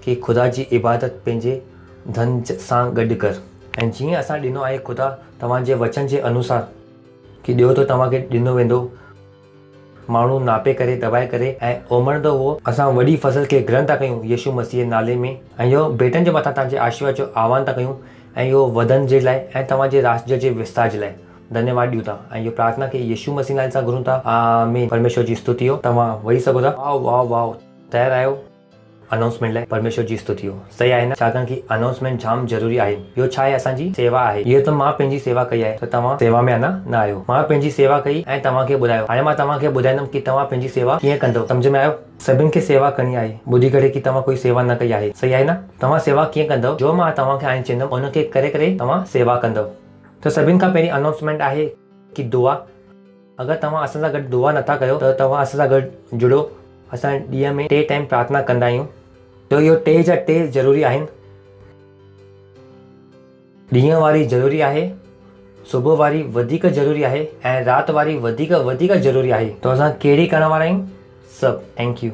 कि ख़ुदा जी इबादत पंहिंजे धन सां गॾु कर। ऐं जीअं असां ॾिनो आहे ख़ुदा तव्हांजे वचन जे अनुसार कि ॾियो तो तव्हांखे ॾिनो वेंदो, माण्हू नापे करे दबाए करे ऐं ओमड़ंदो उहो। असां वॾी फसल खे ग्रहण था कयूं यीशु मसीह नाले में ऐं इहो बेटनि जे मथां तव्हांजे आशीर्वाद जो आह्वान था कयूं ऐं इहो वधण जे लाइ ऐं तव्हांजे राज्य जे विस्तार जे लाइ धन्यवाद ॾियूं था ऐं इहो प्रार्थना खे यीशु मसीह नाले सां घुरूं था, आमीन। परमेश्वर जी स्तुति हो। तव्हां वेही सघो था। वाह वाह वाह। तयार आहियो अनाउंसमेंट लाइ? परमेश्वर जी स्तुति हो। सही आहे न? छाकाणि कि अनाउंसमेंट जाम ज़रूरी आहे। इहो छा आहे? असांजी सेवा आहे। इहो त मां पंहिंजी सेवा कई आहे, त तव्हां सेवा में अञा न आहियो। मां पंहिंजी सेवा कई ऐं तव्हांखे ॿुधायो। हाणे मां तव्हांखे ॿुधाईंदुमि कि तव्हां पंहिंजी सेवा कीअं कंदव। सम्झ में आयो? सभिनि खे सेवा करणी आहे। ॿुधी करे कि तव्हां कोई सेवा न कई आहे। सही आहे न? तव्हां सेवा कीअं कंदव? जो मां तव्हांखे हाणे चवंदुमि उनखे करे करे तव्हां सेवा कंदव। त सभिनि खां पहिरीं अनाउंसमेंट आहे कि दुआ। अगरि तव्हां असां सां गॾु दुआ नथा कयो त तव्हां असां सां गॾु जुड़ो। असां ॾींहं में 3 टाइम प्रार्थना कंदा आहियूं। तो इहो टे जा टे ज़रूरी आहिनि। ॾींहं वारी ज़रूरी आहे, सुबुह वारी वधीक ज़रूरी आहे ऐं राति वारी वधीक वधीक ज़रूरी आहे। तो असां कहिड़ी करण वारा आहियूं? सभु। Thank you.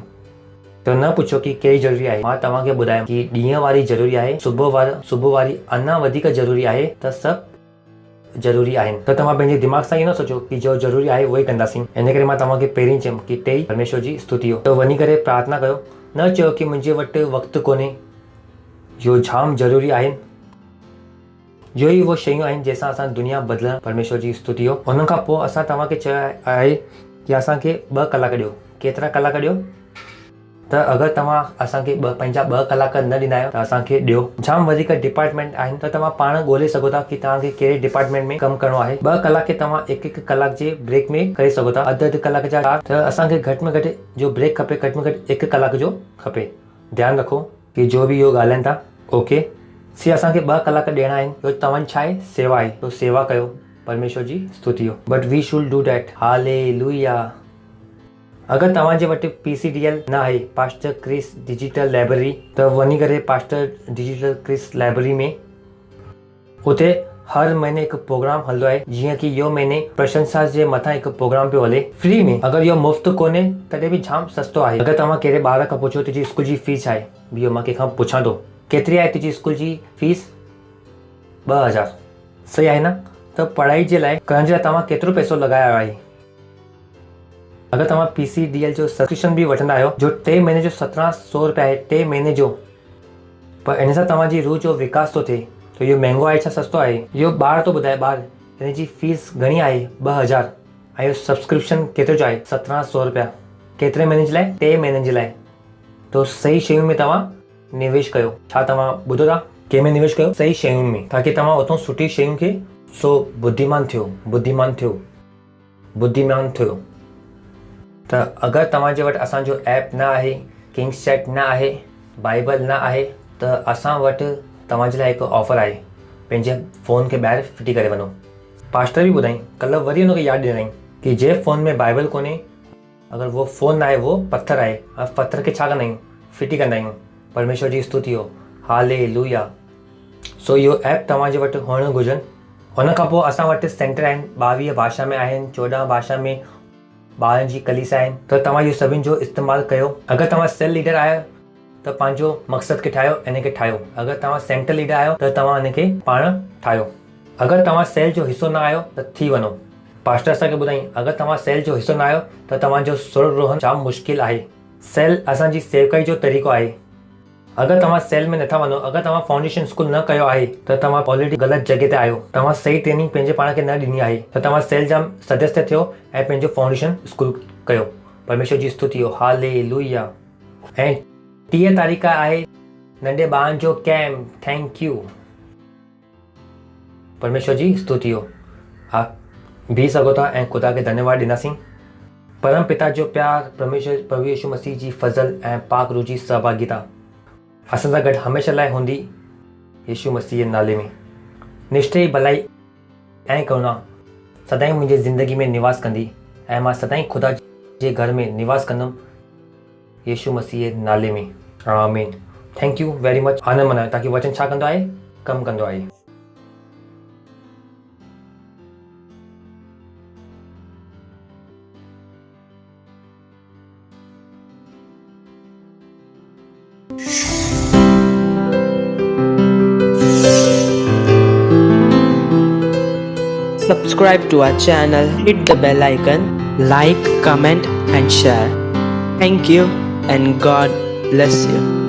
तो न पुछो कि कहिड़ी ज़रूरी आहे, मां तव्हांखे ॿुधायां कि ॾींहं वारी ज़रूरी आहे, सुबुह वारी अञा वधीक ज़रूरी आहे, त सभु ज़रूरी आहिनि। त तव्हां पंहिंजे दिमाग़ सां इहो न सोचो कि जो ज़रूरी आहे उहो ई कंदासीं। इन करे मां तव्हांखे पहिरीं चयुमि कि टे परमेश्वर जी स्तुति हो। त वञी करे प्रार्थना कयो, न चयो कि मुंहिंजे वटि वक़्तु कोन्हे, इहो जाम ज़रूरी आहिनि। जो ई उहे शयूं आहिनि जंहिंसां असां दुनिया बदिलण परमेश्वर जी स्तुति हो। उन खां पोइ असां तव्हांखे चयो आहे कि असांखे 2 कलाक ॾियो। केतिरा कलाक ॾियो? त अगरि तव्हां असांखे पंहिंजा 2 कलाक न ॾींदा आहियो त असांखे ॾियो। जाम वधीक डिपार्टमेंट आहिनि त तव्हां पाण ॻोल्हे सघो था कि तव्हांखे कहिड़े डिपार्टमेंट में कमु करिणो आहे। 2 कलाक खे तव्हां 1-1 कलाक जे ब्रेक में करे सघो था, अधु कलाक जा 4। त असांखे घटि में घटि जो ब्रेक खपे, घटि में घटि 1 कलाक जो खपे। ध्यानु रखो कि जो बि इहो ॻाल्हाइनि था, ओके, असांखे 2 कलाक ॾियणा आहिनि। इहो तव्हांजी छा आहे? सेवा आहे। तो सेवा कयो, परमेश्वर जी स्तुति हो। But we should do that. Hallelujah. अगरि तव्हांजे वटि PCDL न आहे, पास्टर क्रिस डिजिटल लाइब्रेरी, त वञी करे पास्टर डिजिटल क्रिस लाइब्रेरी में उते हर महीने हिकु प्रोग्राम हलंदो आहे। जीअं कि इहो महीने प्रशंसा जे मथां हिकु प्रोग्राम पियो हले फ्री में। अगरि इहो मुफ़्त कोन्हे तॾहिं बि जाम सस्तो आहे। अगरि तव्हां कहिड़े ॿार खां पुछो तुंहिंजी स्कूल जी फीस आहे, इहो मां कंहिंखां पुछां थो, केतिरी आहे तुंहिंजी स्कूल जी फीस? 2000। सही आहे न? त पढ़ाई जे लाइ करण जे लाइ तव्हां केतिरो पैसो लॻायो आहे? अगरि तव्हां PCDL जो सब्सक्रिप्शन बि वठंदा आहियो, जो 3 महीने जो 1700 रुपया आहे, 3 महीने जो, पर इन सां तव्हांजी रूह जो विकास थो थिए। त इहो महांगो आहे छा सस्तो आहे? इहो ॿार थो ॿुधाए, ॿार हिन जी फीस घणी आहे? 2000। ऐं इहो सब्सक्रिप्शन केतिरो जो आहे? 1700 रुपया। केतिरे महीने जे लाइ? 3 महीननि जे लाइ। तो सही शयुनि में तव्हां निवेश कयो। छा तव्हां ॿुधो था? कंहिंमें निवेश कयो? सही शयुनि में, ताकि तव्हां उतां सुठी शयुनि खे बुद्धिमान थियो। त अगरि तव्हांजे वटि असांजो ऐप न आहे, किंग्स चैट न आहे, बाइबल न आहे, त असां वटि तव्हांजे लाइ हिकु ऑफर आहे। पंहिंजे फ़ोन खे ॿाहिरि फिटी करे वञो। पास्टर बि ॿुधाई, कल्ह वरी हुनखे यादि ॾिनाई कि जे फ़ोन में बाइबल कोन्हे, अगरि उहो फ़ोन न आहे, उहो पथर आहे। पथर खे छा कंदा आहियूं? फिटी कंदा आहियूं। परमेश्वर जी स्तुति हो। हालेलुया। सो इहो ऐप तव्हांजे वटि हुअणु घुरिजनि। उन खां पोइ असां वटि सेंटर आहिनि, 22 भाषा में आहिनि, 14 भाषा में ॿारनि जी कलीसिया आहिनि। त तव्हां इहो सभिनि जो इस्तेमालु कयो। अगरि तव्हां सेल लीडर आहियो त पंहिंजो मक़सद खे ठाहियो, इन खे ठाहियो। अगरि तव्हां सेंटर लीडर आहियो त तव्हां इन खे पाण ठाहियो। अगरि तव्हां सेल जो हिसो न आहियो त थी वञो। पास्टर असांखे ॿुधाई, अगरि तव्हां सेल जो हिसो न आहियो त तव्हांजो सुर रोहन जाम मुश्किल आहे। सेल असांजी सेवकाई जो तरीक़ो आहे। अगरि तव्हां सेल में नथा वञो, अगरि तव्हां फाउंडेशन स्कूल न कयो आहे, त तव्हां ऑलरेडी ग़लति जॻह ते आहियो। तव्हां सही ट्रेनिंग पंहिंजे पाण खे न ॾिनी आहे। त तव्हां सेल जा सदस्य थियो ऐं पंहिंजो फाउंडेशन स्कूल कयो। परमेश्वर जी स्तुति हो। हालेलुया। ऐं 30 तारीख़ आहे नंढे ॿारनि जो कैम्प। Thank you. परमेश्वर जी स्तुति हो। आप बीह सघो था ऐं ख़ुदा खे धन्यवाद ॾींदासीं। परम पिता जो प्यार, परमेश्वर प्रभु यीशु मसीह जी फज़ल ऐं पाक रूह जी सहभागिता असां सां गॾु हमेशह लाइ हूंदी। यीशु मसीह जे नाले में निश्चय भलाई ऐं करुणा सदाईं मुंहिंजी ज़िंदगी में निवास कंदी ऐं मां सदाईं ख़ुदा जे घर में निवास कंदुमि। यीशु मसीह जे नाले में। आमीन। Thank you very much. आनंद मनायो, ताकि वचन छा कंदो आहे? कमु कंदो आहे। Subscribe to our channel, hit the bell icon, like, comment and share. Thank you and God bless you.